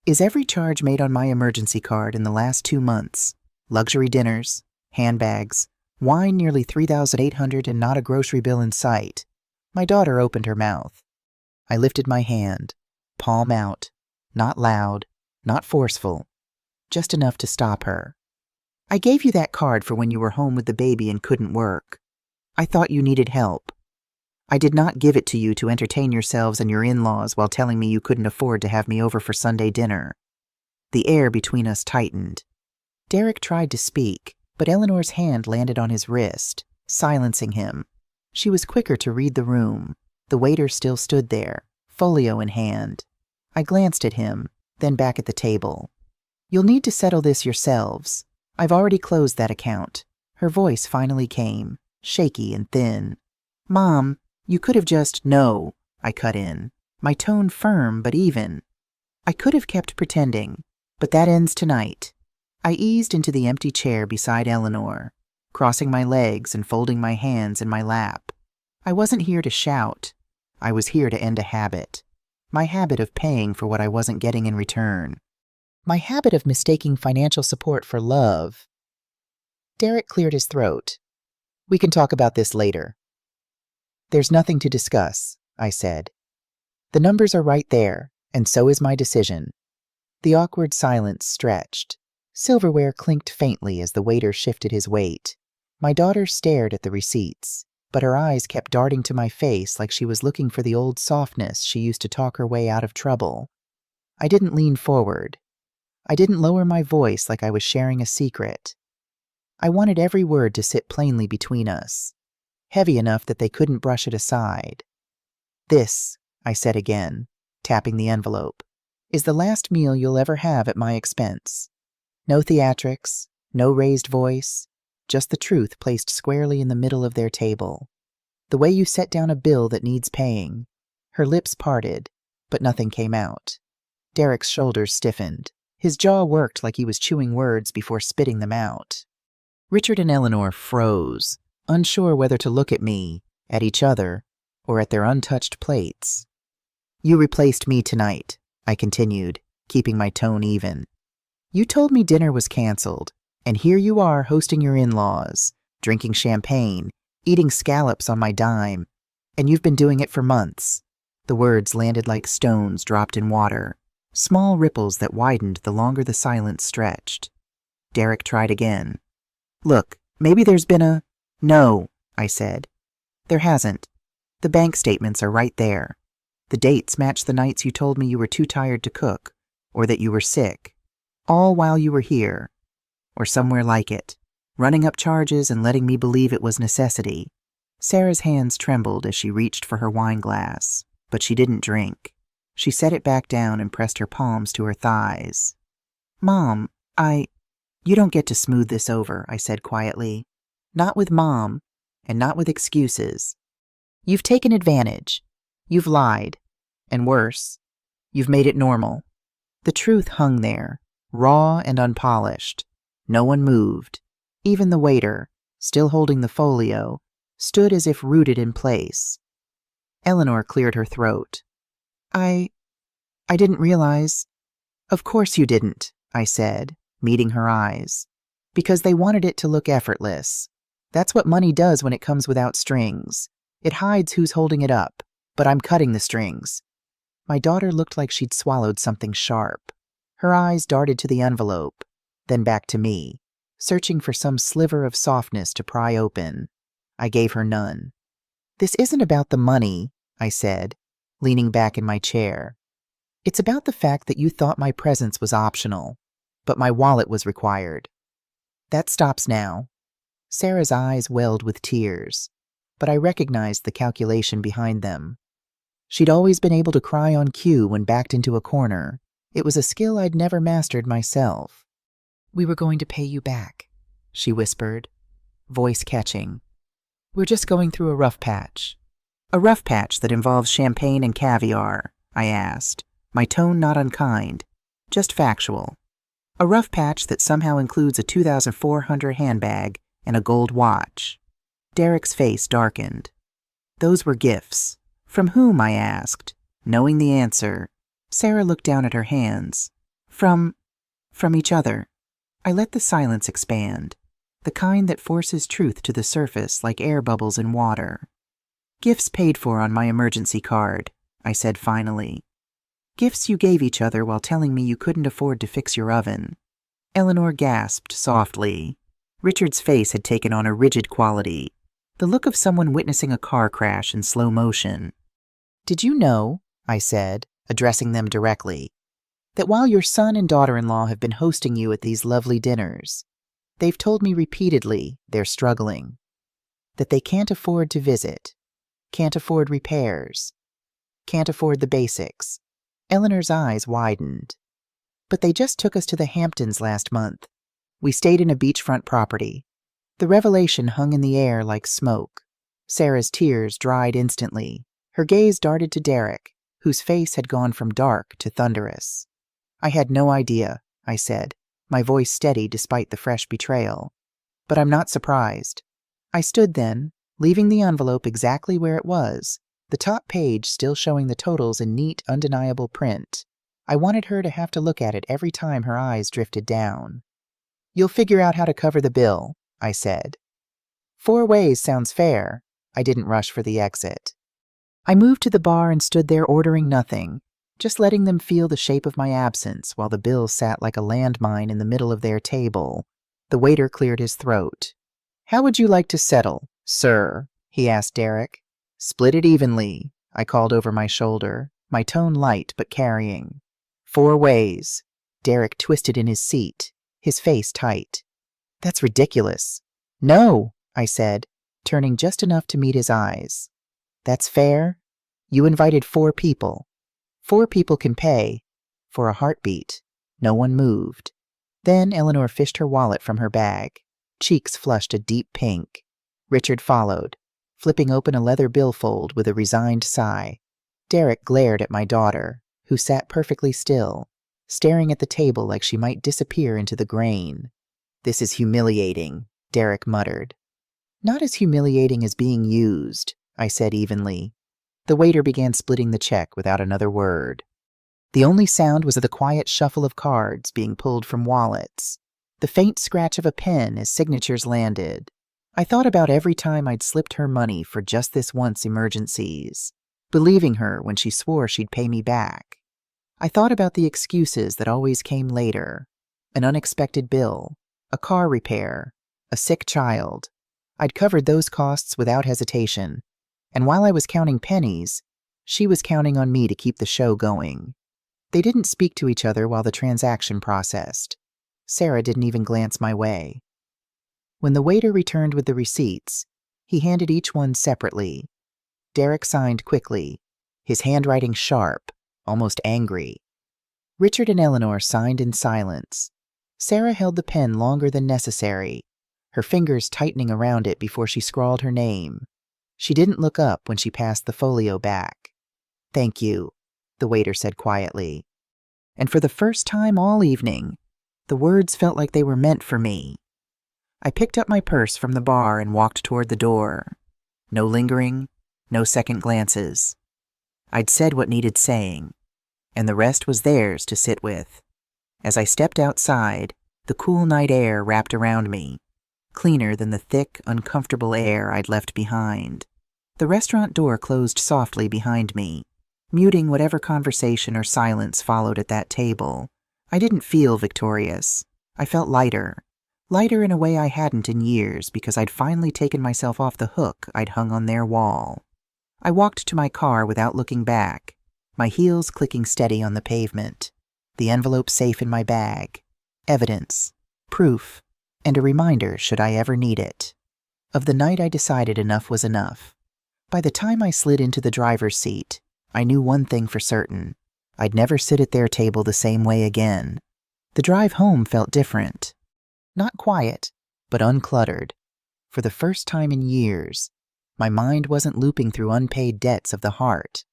"is every charge made on my emergency card in the last 2 months. Luxury dinners, handbags, wine nearly 3,800 and not a grocery bill in sight." My daughter opened her mouth. I lifted my hand, palm out, not loud, not forceful, just enough to stop her. "I gave you that card for when you were home with the baby and couldn't work. I thought you needed help. I did not give it to you to entertain yourselves and your in-laws while telling me you couldn't afford to have me over for Sunday dinner." The air between us tightened. Derek tried to speak, but Eleanor's hand landed on his wrist, silencing him. She was quicker to read the room. The waiter still stood there, folio in hand. I glanced at him, then back at the table. "You'll need to settle this yourselves. I've already closed that account." Her voice finally came, shaky and thin. "Mom, you could have just—" "No," I cut in, my tone firm but even. "I could have kept pretending, but that ends tonight." I eased into the empty chair beside Eleanor, crossing my legs and folding my hands in my lap. I wasn't here to shout. I was here to end a habit. My habit of paying for what I wasn't getting in return. My habit of mistaking financial support for love. Derek cleared his throat. "We can talk about this later." "There's nothing to discuss," I said. "The numbers are right there, and so is my decision." The awkward silence stretched. Silverware clinked faintly as the waiter shifted his weight. My daughter stared at the receipts, but her eyes kept darting to my face like she was looking for the old softness she used to talk her way out of trouble. I didn't lean forward. I didn't lower my voice like I was sharing a secret. I wanted every word to sit plainly between us, heavy enough that they couldn't brush it aside. "This," I said again, tapping the envelope, "is the last meal you'll ever have at my expense. No theatrics, no raised voice, just the truth placed squarely in the middle of their table. The way you set down a bill that needs paying." Her lips parted, but nothing came out. Derek's shoulders stiffened. His jaw worked like he was chewing words before spitting them out. Richard and Eleanor froze, unsure whether to look at me, at each other, or at their untouched plates. "You replaced me tonight," I continued, keeping my tone even. "You told me dinner was canceled, and here you are hosting your in-laws, drinking champagne, eating scallops on my dime, and you've been doing it for months." The words landed like stones dropped in water, small ripples that widened the longer the silence stretched. Derek tried again. "Look, maybe there's been a—" "No," I said. "There hasn't. The bank statements are right there. The dates match the nights you told me you were too tired to cook, or that you were sick. All while you were here, or somewhere like it, running up charges and letting me believe it was necessity." Sarah's hands trembled as she reached for her wine glass, but she didn't drink. She set it back down and pressed her palms to her thighs. "Mom, You don't get to smooth this over," I said quietly. "Not with Mom, and not with excuses. You've taken advantage. You've lied. And worse, you've made it normal." The truth hung there, raw and unpolished. No one moved. Even the waiter, still holding the folio, stood as if rooted in place. Eleanor cleared her throat. I didn't realize." "Of course you didn't," I said, meeting her eyes. "Because they wanted it to look effortless. That's what money does when it comes without strings. It hides who's holding it up, but I'm cutting the strings." My daughter looked like she'd swallowed something sharp. Her eyes darted to the envelope, then back to me, searching for some sliver of softness to pry open. I gave her none. "This isn't about the money," I said, leaning back in my chair. "It's about the fact that you thought my presence was optional, but my wallet was required. That stops now." Sarah's eyes welled with tears, but I recognized the calculation behind them. She'd always been able to cry on cue when backed into a corner. It was a skill I'd never mastered myself. "We were going to pay you back," she whispered, voice catching. "We're just going through a rough patch." "A rough patch that involves champagne and caviar?" I asked, my tone not unkind, just factual. "A rough patch that somehow includes a 2,400 handbag and a gold watch." Derek's face darkened. "Those were gifts." "From whom?" I asked, knowing the answer. Sarah looked down at her hands. From each other." I let the silence expand, the kind that forces truth to the surface like air bubbles in water. "Gifts paid for on my emergency card," I said finally. "Gifts you gave each other while telling me you couldn't afford to fix your oven." Eleanor gasped softly. Richard's face had taken on a rigid quality, the look of someone witnessing a car crash in slow motion. "Did you know," I said, addressing them directly, "that while your son and daughter-in-law have been hosting you at these lovely dinners, they've told me repeatedly they're struggling? that they can't afford to visit, can't afford repairs, can't afford the basics. Eleanor's eyes widened. But they just took us to the Hamptons last month. We stayed in a beachfront property. The revelation hung in the air like smoke. Sarah's tears dried instantly. Her gaze darted to Derek, whose face had gone from dark to thunderous. I had no idea, I said, my voice steady despite the fresh betrayal. But I'm not surprised. I stood then, leaving the envelope exactly where it was, the top page still showing the totals in neat, undeniable print. I wanted her to have to look at it every time her eyes drifted down. You'll figure out how to cover the bill, I said. 4 ways sounds fair. I didn't rush for the exit. I moved to the bar and stood there ordering nothing, just letting them feel the shape of my absence while the bill sat like a landmine in the middle of their table. The waiter cleared his throat. How would you like to settle, sir? He asked Derek. Split it evenly, I called over my shoulder, my tone light but carrying. 4 ways. Derek twisted in his seat, his face tight. That's ridiculous. No, I said, turning just enough to meet his eyes. That's fair. You invited 4 people. 4 people can pay. For a heartbeat. No one moved. Then Eleanor fished her wallet from her bag. Cheeks flushed a deep pink. Richard followed, flipping open a leather billfold with a resigned sigh. Derek glared at my daughter, who sat perfectly still, staring at the table like she might disappear into the grain. This is humiliating, Derek muttered. Not as humiliating as being used, I said evenly. The waiter began splitting the check without another word. The only sound was the quiet shuffle of cards being pulled from wallets, the faint scratch of a pen as signatures landed. I thought about every time I'd slipped her money for just this once emergencies, believing her when she swore she'd pay me back. I thought about the excuses that always came later, an unexpected bill, a car repair, a sick child. I'd covered those costs without hesitation, and while I was counting pennies, she was counting on me to keep the show going. They didn't speak to each other while the transaction processed. Sarah didn't even glance my way. When the waiter returned with the receipts, he handed each one separately. Derek signed quickly, his handwriting sharp, almost angry. Richard and Eleanor signed in silence. Sarah held the pen longer than necessary, her fingers tightening around it before she scrawled her name. She didn't look up when she passed the folio back. Thank you, the waiter said quietly. And for the first time all evening, the words felt like they were meant for me. I picked up my purse from the bar and walked toward the door. No lingering, no second glances. I'd said what needed saying, and the rest was theirs to sit with. As I stepped outside, the cool night air wrapped around me, cleaner than the thick, uncomfortable air I'd left behind. The restaurant door closed softly behind me, muting whatever conversation or silence followed at that table. I didn't feel victorious. I felt lighter in a way I hadn't in years because I'd finally taken myself off the hook I'd hung on their wall. I walked to my car without looking back, my heels clicking steady on the pavement, the envelope safe in my bag, evidence, proof, and a reminder should I ever need it. Of the night I decided enough was enough. By the time I slid into the driver's seat, I knew one thing for certain. I'd never sit at their table the same way again. The drive home felt different. Not quiet, but uncluttered. For the first time in years, my mind wasn't looping through unpaid debts of the heart.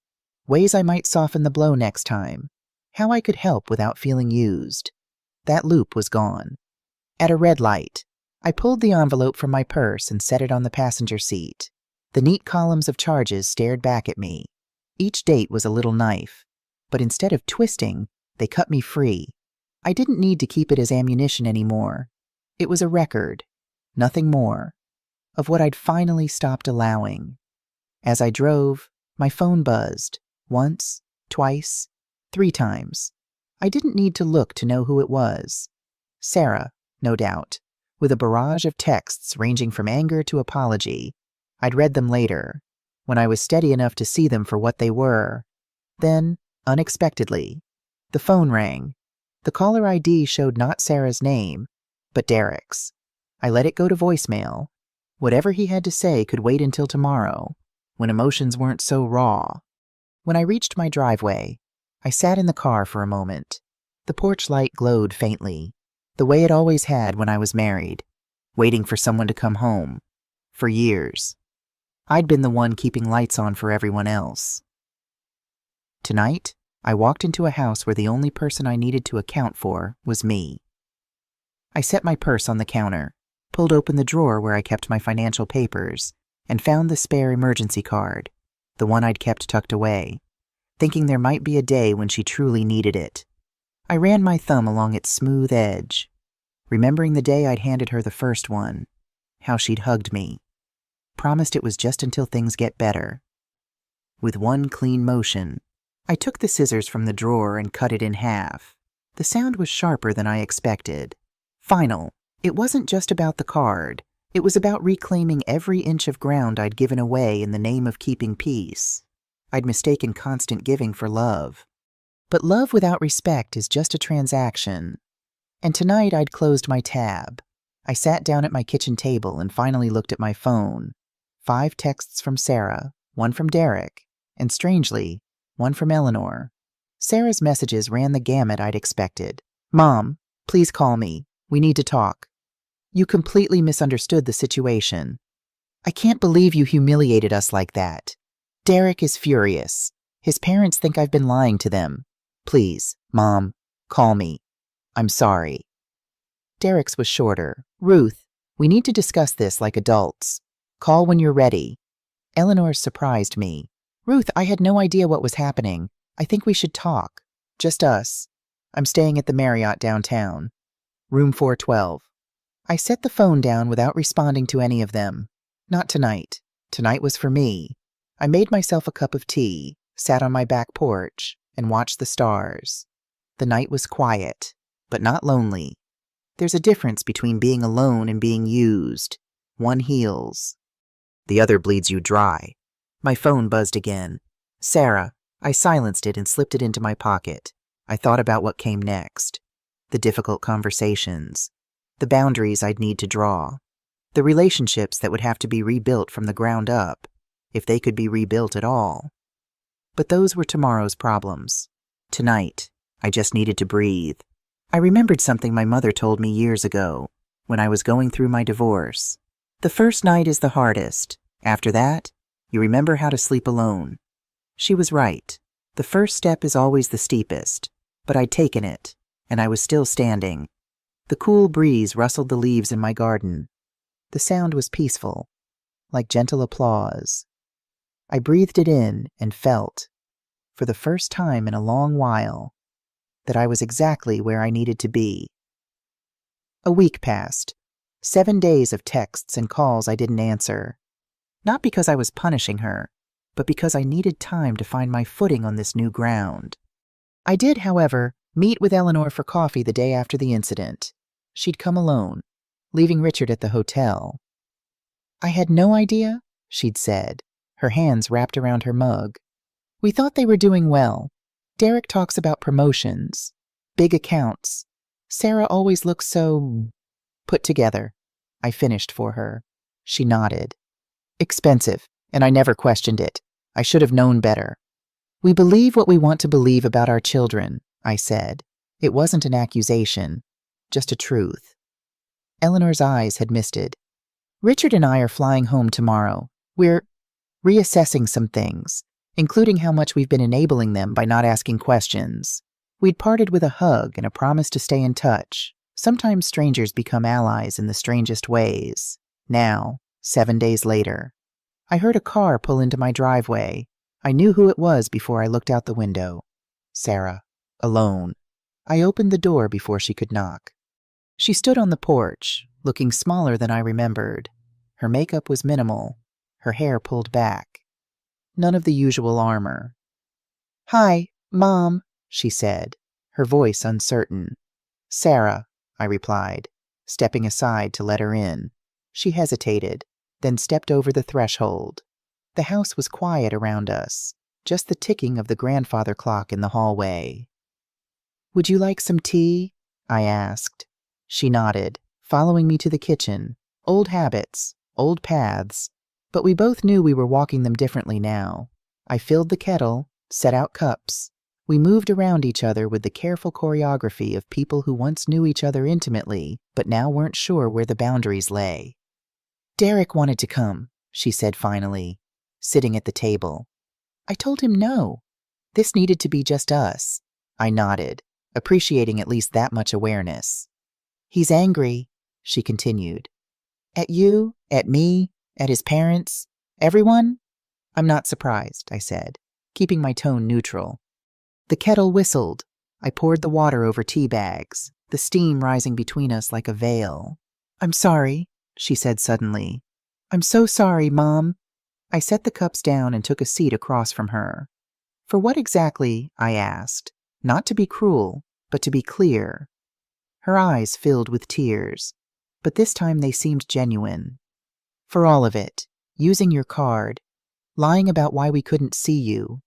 Ways I might soften the blow next time. How I could help without feeling used. That loop was gone. At a red light, I pulled the envelope from my purse and set it on the passenger seat. The neat columns of charges stared back at me. Each date was a little knife, but instead of twisting, they cut me free. I didn't need to keep it as ammunition anymore. It was a record, nothing more, of what I'd finally stopped allowing. As I drove, my phone buzzed, once, twice, 3 times. I didn't need to look to know who it was. Sarah, no doubt, with a barrage of texts ranging from anger to apology. I'd read them later, when I was steady enough to see them for what they were. Then, unexpectedly, the phone rang. The caller ID showed not Sarah's name, but Derek's. I let it go to voicemail, Whatever he had to say could wait until tomorrow, when emotions weren't so raw. When I reached my driveway, I sat in the car for a moment. The porch light glowed faintly, the way it always had when I was married, waiting for someone to come home. For years, I'd been the one keeping lights on for everyone else. Tonight, I walked into a house where the only person I needed to account for was me. I set my purse on the counter, pulled open the drawer where I kept my financial papers, and found the spare emergency card, the one I'd kept tucked away, thinking there might be a day when she truly needed it. I ran my thumb along its smooth edge, remembering the day I'd handed her the first one, how she'd hugged me, promised it was just until things get better. With one clean motion, I took the scissors from the drawer and cut it in half. The sound was sharper than I expected. Final. It wasn't just about the card. It was about reclaiming every inch of ground I'd given away in the name of keeping peace. I'd mistaken constant giving for love. But love without respect is just a transaction. And tonight I'd closed my tab. I sat down at my kitchen table and finally looked at my phone. 5 texts from Sarah, 1 from Derek, and strangely, 1 from Eleanor. Sarah's messages ran the gamut I'd expected. Mom, please call me. We need to talk. You completely misunderstood the situation. I can't believe you humiliated us like that. Derek is furious. His parents think I've been lying to them. Please, Mom, call me. I'm sorry. Derek's was shorter. Ruth, we need to discuss this like adults. Call when you're ready. Eleanor's surprised me. Ruth, I had no idea what was happening. I think we should talk. Just us. I'm staying at the Marriott downtown. Room 412. I set the phone down without responding to any of them. Not tonight. Tonight was for me. I made myself a cup of tea, sat on my back porch, and watched the stars. The night was quiet, but not lonely. There's a difference between being alone and being used. One heals. The other bleeds you dry. My phone buzzed again. Sarah. I silenced it and slipped it into my pocket. I thought about what came next. The difficult conversations. The boundaries I'd need to draw. The relationships that would have to be rebuilt from the ground up, if they could be rebuilt at all. But those were tomorrow's problems. Tonight, I just needed to breathe. I remembered something my mother told me years ago, when I was going through my divorce. The first night is the hardest. After that, you remember how to sleep alone. She was right. The first step is always the steepest, but I'd taken it, and I was still standing. The cool breeze rustled the leaves in my garden. The sound was peaceful, like gentle applause. I breathed it in and felt, for the first time in a long while, that I was exactly where I needed to be. A week passed. 7 days of texts and calls I didn't answer. Not because I was punishing her, but because I needed time to find my footing on this new ground. I did, however, meet with Eleanor for coffee the day after the incident. She'd come alone, leaving Richard at the hotel. I had no idea, she'd said, her hands wrapped around her mug. We thought they were doing well. Derek talks about promotions, big accounts. Sarah always looks so put together. I finished for her. She nodded. Expensive, and I never questioned it. I should have known better. We believe what we want to believe about our children, I said. It wasn't an accusation, just a truth. Eleanor's eyes had misted. Richard and I are flying home tomorrow. We're reassessing some things, including how much we've been enabling them by not asking questions. We'd parted with a hug and a promise to stay in touch. Sometimes strangers become allies in the strangest ways. Now, 7 days later, I heard a car pull into my driveway. I knew who it was before I looked out the window. Sarah, alone. I opened the door before she could knock. She stood on the porch, looking smaller than I remembered. Her makeup was minimal, her hair pulled back. None of the usual armor. Hi, Mom, she said, her voice uncertain. Sarah, I replied, stepping aside to let her in. She hesitated, then stepped over the threshold. The house was quiet around us, just the ticking of the grandfather clock in the hallway. Would you like some tea? I asked. She nodded, following me to the kitchen. Old habits, old paths, but we both knew we were walking them differently now. I filled the kettle, set out cups. We moved around each other with the careful choreography of people who once knew each other intimately, but now weren't sure where the boundaries lay. Derek wanted to come, she said finally, sitting at the table. I told him no. This needed to be just us. I nodded, appreciating at least that much awareness. He's angry, she continued. At you, at me, at his parents, everyone? I'm not surprised, I said, keeping my tone neutral. The kettle whistled. I poured the water over tea bags, the steam rising between us like a veil. I'm sorry, she said suddenly. I'm so sorry, Mom. I set the cups down and took a seat across from her. For what exactly? I asked. Not to be cruel, but to be clear. Her eyes filled with tears, but this time they seemed genuine. For all of it, using your card, lying about why we couldn't see you,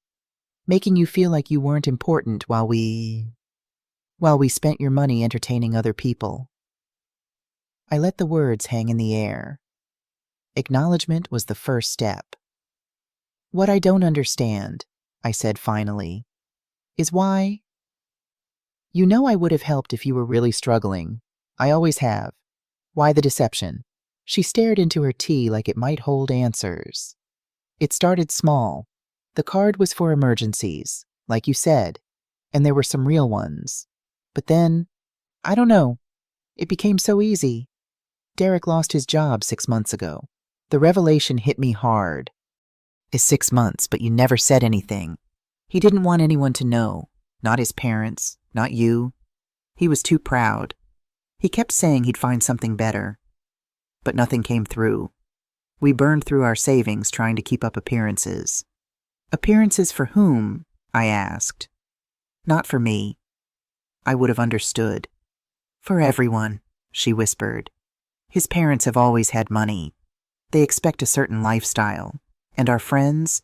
making you feel like you weren't important while we spent your money entertaining other people. I let the words hang in the air. Acknowledgement was the first step. What I don't understand, I said finally, is why... You know I would have helped if you were really struggling. I always have. Why the deception? She stared into her tea like it might hold answers. It started small. The card was for emergencies, like you said, and there were some real ones. But then, I don't know, it became so easy. Derek lost his job 6 months ago. The revelation hit me hard. It's 6 months, but you never said anything. He didn't want anyone to know, not his parents, not you. He was too proud. He kept saying he'd find something better. But nothing came through. We burned through our savings trying to keep up appearances. Appearances for whom? I asked. Not for me. I would have understood. For everyone, she whispered. His parents have always had money. They expect a certain lifestyle. And our friends?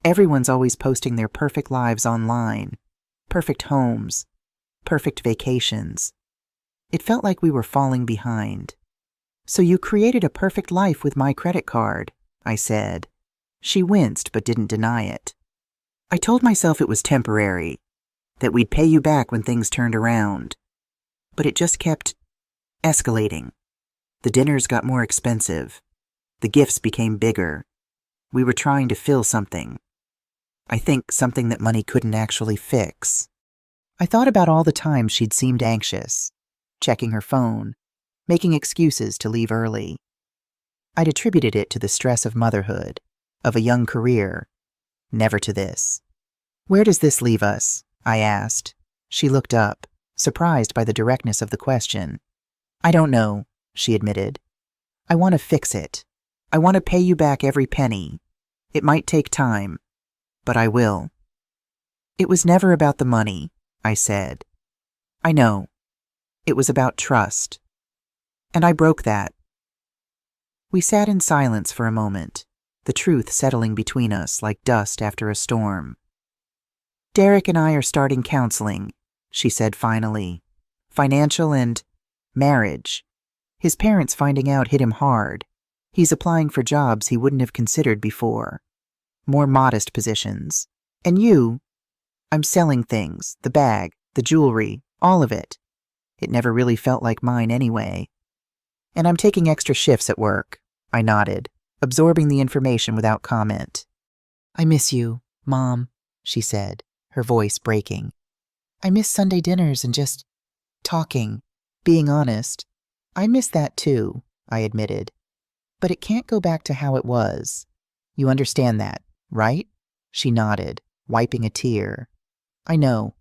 Everyone's always posting their perfect lives online. Perfect homes. Perfect vacations. It felt like we were falling behind. So you created a perfect life with my credit card, I said. She winced but didn't deny it. I told myself it was temporary, that we'd pay you back when things turned around. But it just kept escalating. The dinners got more expensive. The gifts became bigger. We were trying to fill something. I think something that money couldn't actually fix. I thought about all the times she'd seemed anxious, checking her phone, making excuses to leave early. I'd attributed it to the stress of motherhood, of a young career, never to this. Where does this leave us? I asked. She looked up, surprised by the directness of the question. I don't know, she admitted. I want to fix it. I want to pay you back every penny. It might take time, but I will. It was never about the money, I said. I know. It was about trust. And I broke that. We sat in silence for a moment, the truth settling between us like dust after a storm. Derek and I are starting counseling, she said finally. Financial and marriage. His parents finding out hit him hard. He's applying for jobs he wouldn't have considered before. More modest positions. And you? I'm selling things, the bag, the jewelry, all of it. It never really felt like mine anyway. And I'm taking extra shifts at work. I nodded, absorbing the information without comment. I miss you, Mom, she said, her voice breaking. I miss Sunday dinners and just talking, being honest. I miss that too, I admitted. But it can't go back to how it was. You understand that, right? She nodded, wiping a tear. I know.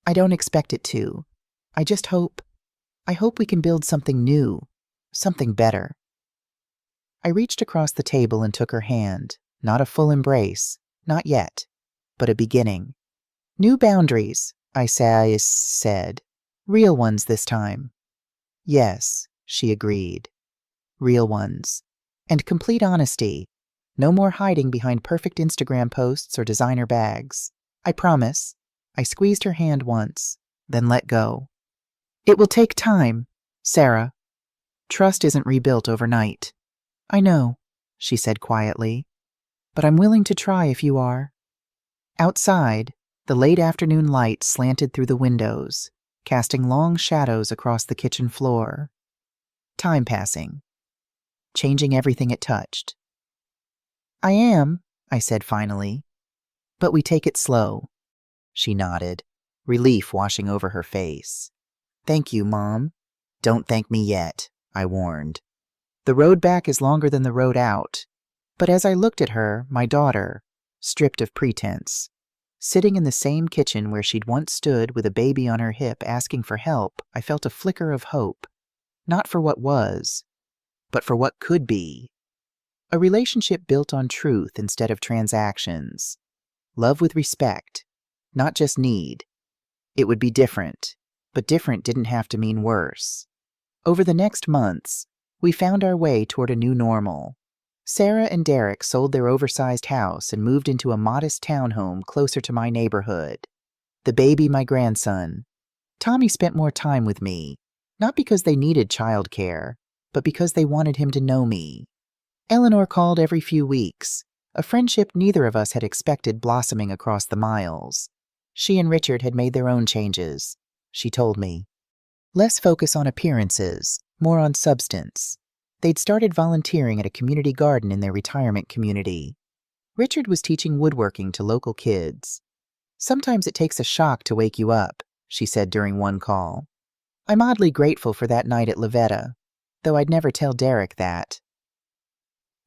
I don't expect it to. I hope we can build something new, something better. I reached across the table and took her hand, not a full embrace, not yet, but a beginning. New boundaries, I said. Real ones this time. Yes, she agreed. Real ones. And complete honesty. No more hiding behind perfect Instagram posts or designer bags. I promise. I squeezed her hand once, then let go. It will take time, Sarah. Trust isn't rebuilt overnight. I know, she said quietly, but I'm willing to try if you are. Outside, the late afternoon light slanted through the windows, casting long shadows across the kitchen floor. Time passing, changing everything it touched. I am, I said finally, but we take it slow. She nodded, relief washing over her face. Thank you, Mom. Don't thank me yet, I warned. The road back is longer than the road out, but as I looked at her, my daughter, stripped of pretense, sitting in the same kitchen where she'd once stood with a baby on her hip asking for help, I felt a flicker of hope, not for what was, but for what could be. A relationship built on truth instead of transactions. Love with respect, not just need. It would be different, but different didn't have to mean worse. Over the next months, we found our way toward a new normal. Sarah and Derek sold their oversized house and moved into a modest townhome closer to my neighborhood. The baby, my grandson. Tommy spent more time with me, not because they needed childcare, but because they wanted him to know me. Eleanor called every few weeks, a friendship neither of us had expected blossoming across the miles. She and Richard had made their own changes, she told me. Less focus on appearances, more on substance. They'd started volunteering at a community garden in their retirement community. Richard was teaching woodworking to local kids. Sometimes it takes a shock to wake you up, she said during one call. I'm oddly grateful for that night at Lavetta, though I'd never tell Derek that.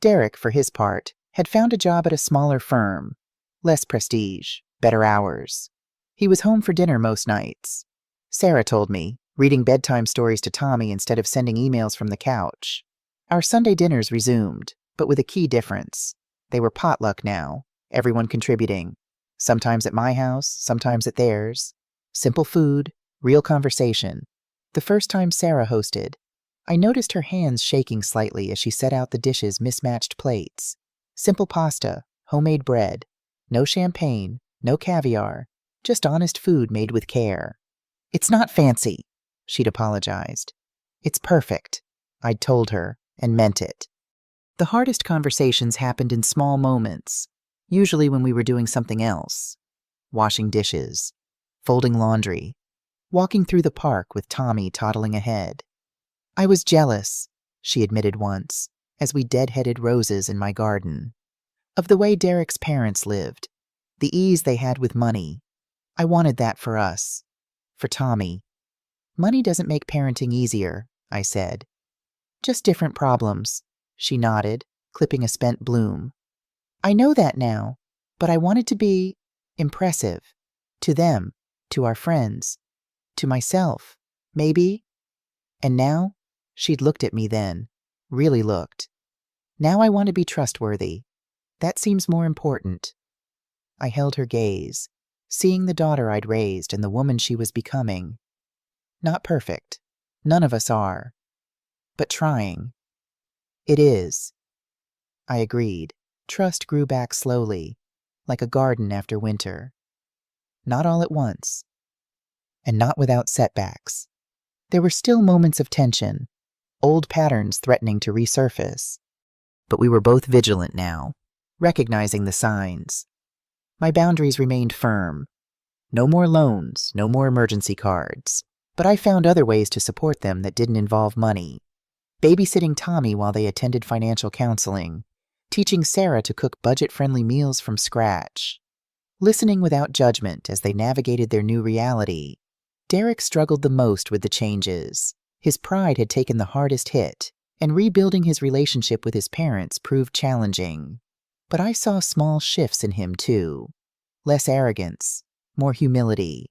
Derek, for his part, had found a job at a smaller firm. Less prestige, better hours. He was home for dinner most nights. Sarah told me, reading bedtime stories to Tommy instead of sending emails from the couch. Our Sunday dinners resumed, but with a key difference. They were potluck now, everyone contributing. Sometimes at my house, sometimes at theirs. Simple food, real conversation. The first time Sarah hosted, I noticed her hands shaking slightly as she set out the dishes' mismatched plates. Simple pasta, homemade bread. No champagne, no caviar, just honest food made with care. It's not fancy, she'd apologized. It's perfect, I'd told her, and meant it. The hardest conversations happened in small moments, usually when we were doing something else. Washing dishes, folding laundry, walking through the park with Tommy toddling ahead. I was jealous, she admitted once, as we deadheaded roses in my garden. Of the way Derek's parents lived, the ease they had with money. I wanted that for us. For Tommy. Money doesn't make parenting easier, I said. Just different problems, she nodded, clipping a spent bloom. I know that now, but I wanted to be impressive. To them, to our friends, to myself, maybe. And now, she'd looked at me then, really looked. Now I want to be trustworthy. That seems more important. I held her gaze, seeing the daughter I'd raised and the woman she was becoming. Not perfect. None of us are. But trying. It is. I agreed. Trust grew back slowly, like a garden after winter. Not all at once. And not without setbacks. There were still moments of tension, old patterns threatening to resurface. But we were both vigilant now, recognizing the signs. My boundaries remained firm. No more loans, no more emergency cards. But I found other ways to support them that didn't involve money. Babysitting Tommy while they attended financial counseling. Teaching Sarah to cook budget-friendly meals from scratch. Listening without judgment as they navigated their new reality. Derek struggled the most with the changes. His pride had taken the hardest hit, and rebuilding his relationship with his parents proved challenging. But I saw small shifts in him, too. Less arrogance, more humility.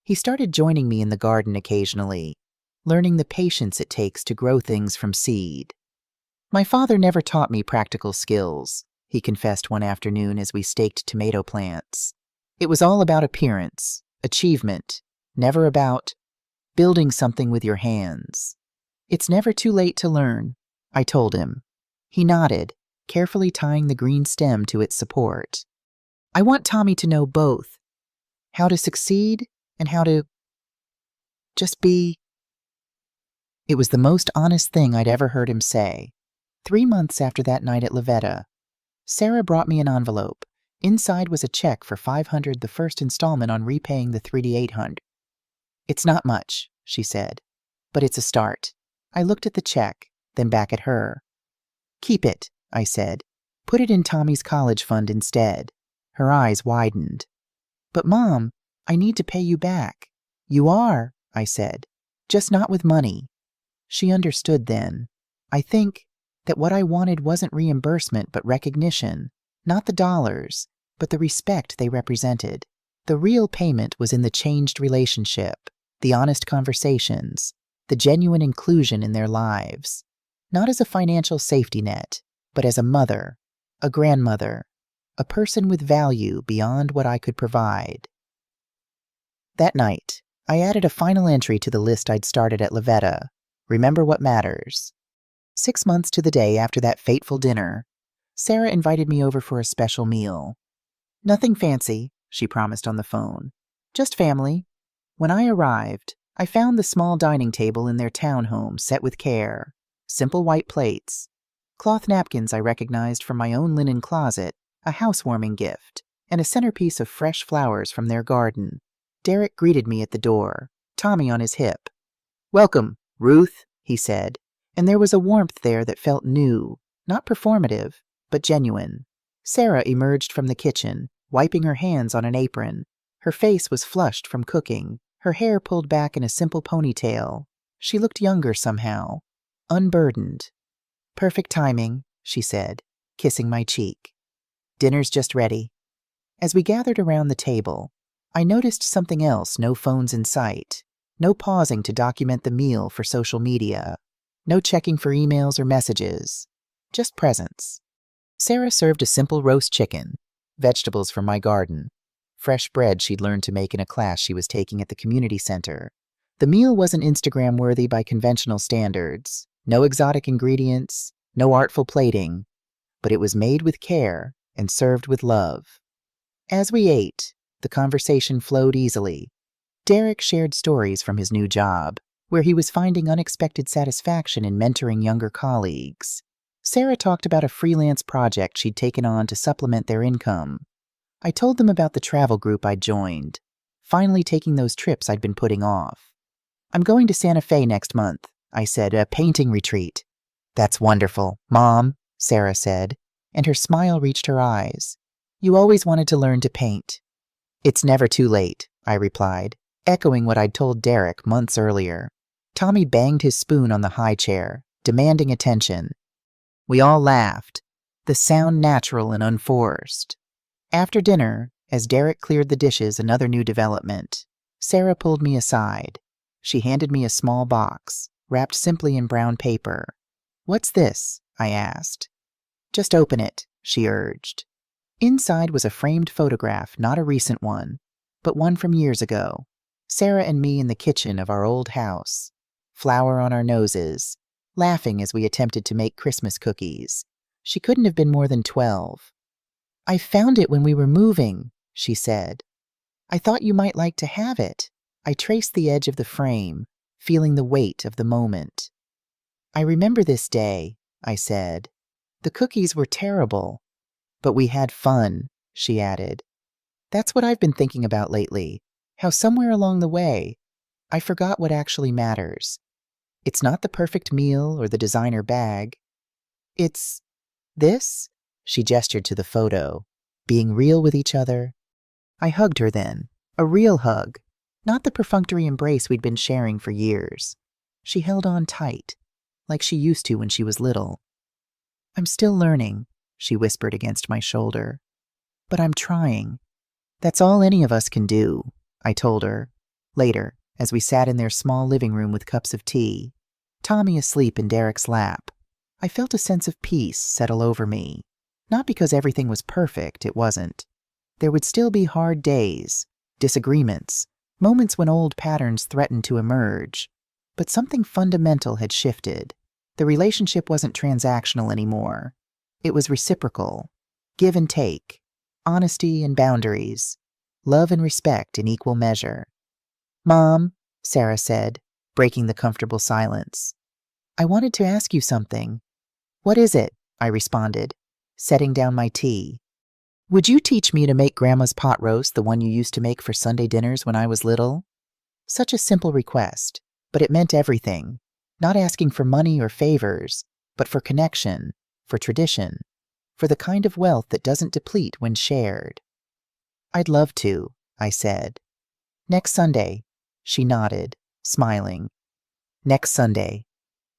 He started joining me in the garden occasionally, learning the patience it takes to grow things from seed. My father never taught me practical skills, he confessed one afternoon as we staked tomato plants. It was all about appearance, achievement, never about building something with your hands. It's never too late to learn, I told him. He nodded, carefully tying the green stem to its support. I want Tommy to know both, how to succeed and how to just be. It was the most honest thing I'd ever heard him say. 3 months after that night at Lavetta, Sarah brought me an envelope. Inside was a check for $500, the first installment on repaying the $3,800. "It's not much," she said, "but it's a start." I looked at the check, then back at her. "Keep it," I said. "Put it in Tommy's college fund instead." Her eyes widened. "But Mom, I need to pay you back." "You are," I said, "just not with money." She understood then. I think that what I wanted wasn't reimbursement but recognition, not the dollars, but the respect they represented. The real payment was in the changed relationship, the honest conversations, the genuine inclusion in their lives, not as a financial safety net, but as a mother, a grandmother, a person with value beyond what I could provide. That night, I added a final entry to the list I'd started at Lavetta. Remember what matters. 6 months to the day after that fateful dinner, Sarah invited me over for a special meal. "Nothing fancy," she promised on the phone. "Just family." When I arrived, I found the small dining table in their townhome set with care. Simple white plates. Cloth napkins I recognized from my own linen closet, a housewarming gift, and a centerpiece of fresh flowers from their garden. Derek greeted me at the door, Tommy on his hip. "Welcome, Ruth," he said, and there was a warmth there that felt new, not performative, but genuine. Sarah emerged from the kitchen, wiping her hands on an apron. Her face was flushed from cooking, her hair pulled back in a simple ponytail. She looked younger somehow, unburdened. "Perfect timing," she said, kissing my cheek. "Dinner's just ready." As we gathered around the table, I noticed something else: no phones in sight, no pausing to document the meal for social media, no checking for emails or messages, just presence. Sarah served a simple roast chicken, vegetables from my garden, fresh bread she'd learned to make in a class she was taking at the community center. The meal wasn't Instagram-worthy by conventional standards, no exotic ingredients, no artful plating, but it was made with care and served with love. As we ate, the conversation flowed easily. Derek shared stories from his new job, where he was finding unexpected satisfaction in mentoring younger colleagues. Sarah talked about a freelance project she'd taken on to supplement their income. I told them about the travel group I'd joined, finally taking those trips I'd been putting off. "I'm going to Santa Fe next month," I said, "a painting retreat." "That's wonderful, Mom," Sarah said, and her smile reached her eyes. "You always wanted to learn to paint." "It's never too late," I replied, echoing what I'd told Derek months earlier. Tommy banged his spoon on the high chair, demanding attention. We all laughed, the sound natural and unforced. After dinner, as Derek cleared the dishes, another new development. Sarah pulled me aside. She handed me a small box, wrapped simply in brown paper. "What's this?" I asked. "Just open it," she urged. Inside was a framed photograph, not a recent one, but one from years ago. Sarah and me in the kitchen of our old house, flour on our noses, laughing as we attempted to make Christmas cookies. She couldn't have been more than 12. "I found it when we were moving," she said. "I thought you might like to have it." I traced the edge of the frame, feeling the weight of the moment. "I remember this day," I said. "The cookies were terrible, but we had fun," she added. "That's what I've been thinking about lately, how somewhere along the way, I forgot what actually matters. It's not the perfect meal or the designer bag. It's this," she gestured to the photo, "being real with each other." I hugged her then, a real hug, not the perfunctory embrace we'd been sharing for years. She held on tight, like she used to when she was little. "I'm still learning," she whispered against my shoulder, "but I'm trying." "That's all any of us can do," I told her, later, as we sat in their small living room with cups of tea, Tommy asleep in Derek's lap. I felt a sense of peace settle over me. Not because everything was perfect, it wasn't. There would still be hard days, disagreements, moments when old patterns threatened to emerge. But something fundamental had shifted. The relationship wasn't transactional anymore. It was reciprocal, give and take, honesty and boundaries, love and respect in equal measure. "Mom," Sarah said, breaking the comfortable silence, "I wanted to ask you something." What is it? I responded, setting down my tea. Would you teach me to make Grandma's pot roast, the one you used to make for Sunday dinners when I was little? Such a simple request, but it meant everything. Not asking for money or favors, but for connection, for tradition, for the kind of wealth that doesn't deplete when shared. I'd love to, I said. Next Sunday, she nodded, smiling. Next Sunday.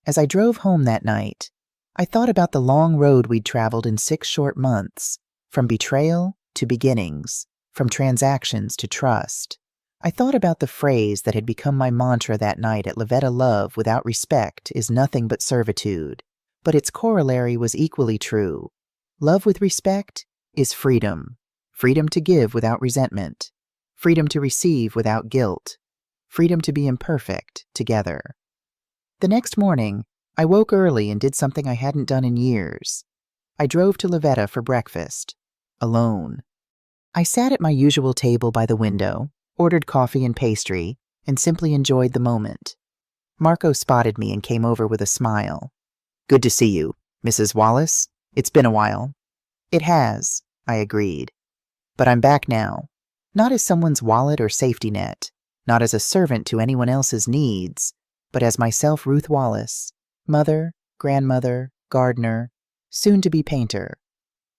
As I drove home that night, I thought about the long road we'd traveled in 6 short months, from betrayal to beginnings, from transactions to trust. I thought about the phrase that had become my mantra that night at Lavetta: love without respect is nothing but servitude, but its corollary was equally true. Love with respect is freedom, freedom to give without resentment, freedom to receive without guilt, freedom to be imperfect together. The next morning, I woke early and did something I hadn't done in years. I drove to Lavetta for breakfast, alone. I sat at my usual table by the window, ordered coffee and pastry, and simply enjoyed the moment. Marco spotted me and came over with a smile. Good to see you, Mrs. Wallace. It's been a while. It has, I agreed. But I'm back now. Not as someone's wallet or safety net, not as a servant to anyone else's needs, but as myself, Ruth Wallace, mother, grandmother, gardener, soon-to-be painter.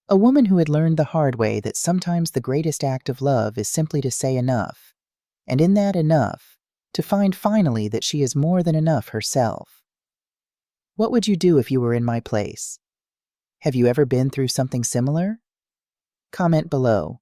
A woman who had learned the hard way that sometimes the greatest act of love is simply to say enough, and in that enough, to find finally that she is more than enough herself. What would you do if you were in my place? Have you ever been through something similar? Comment below.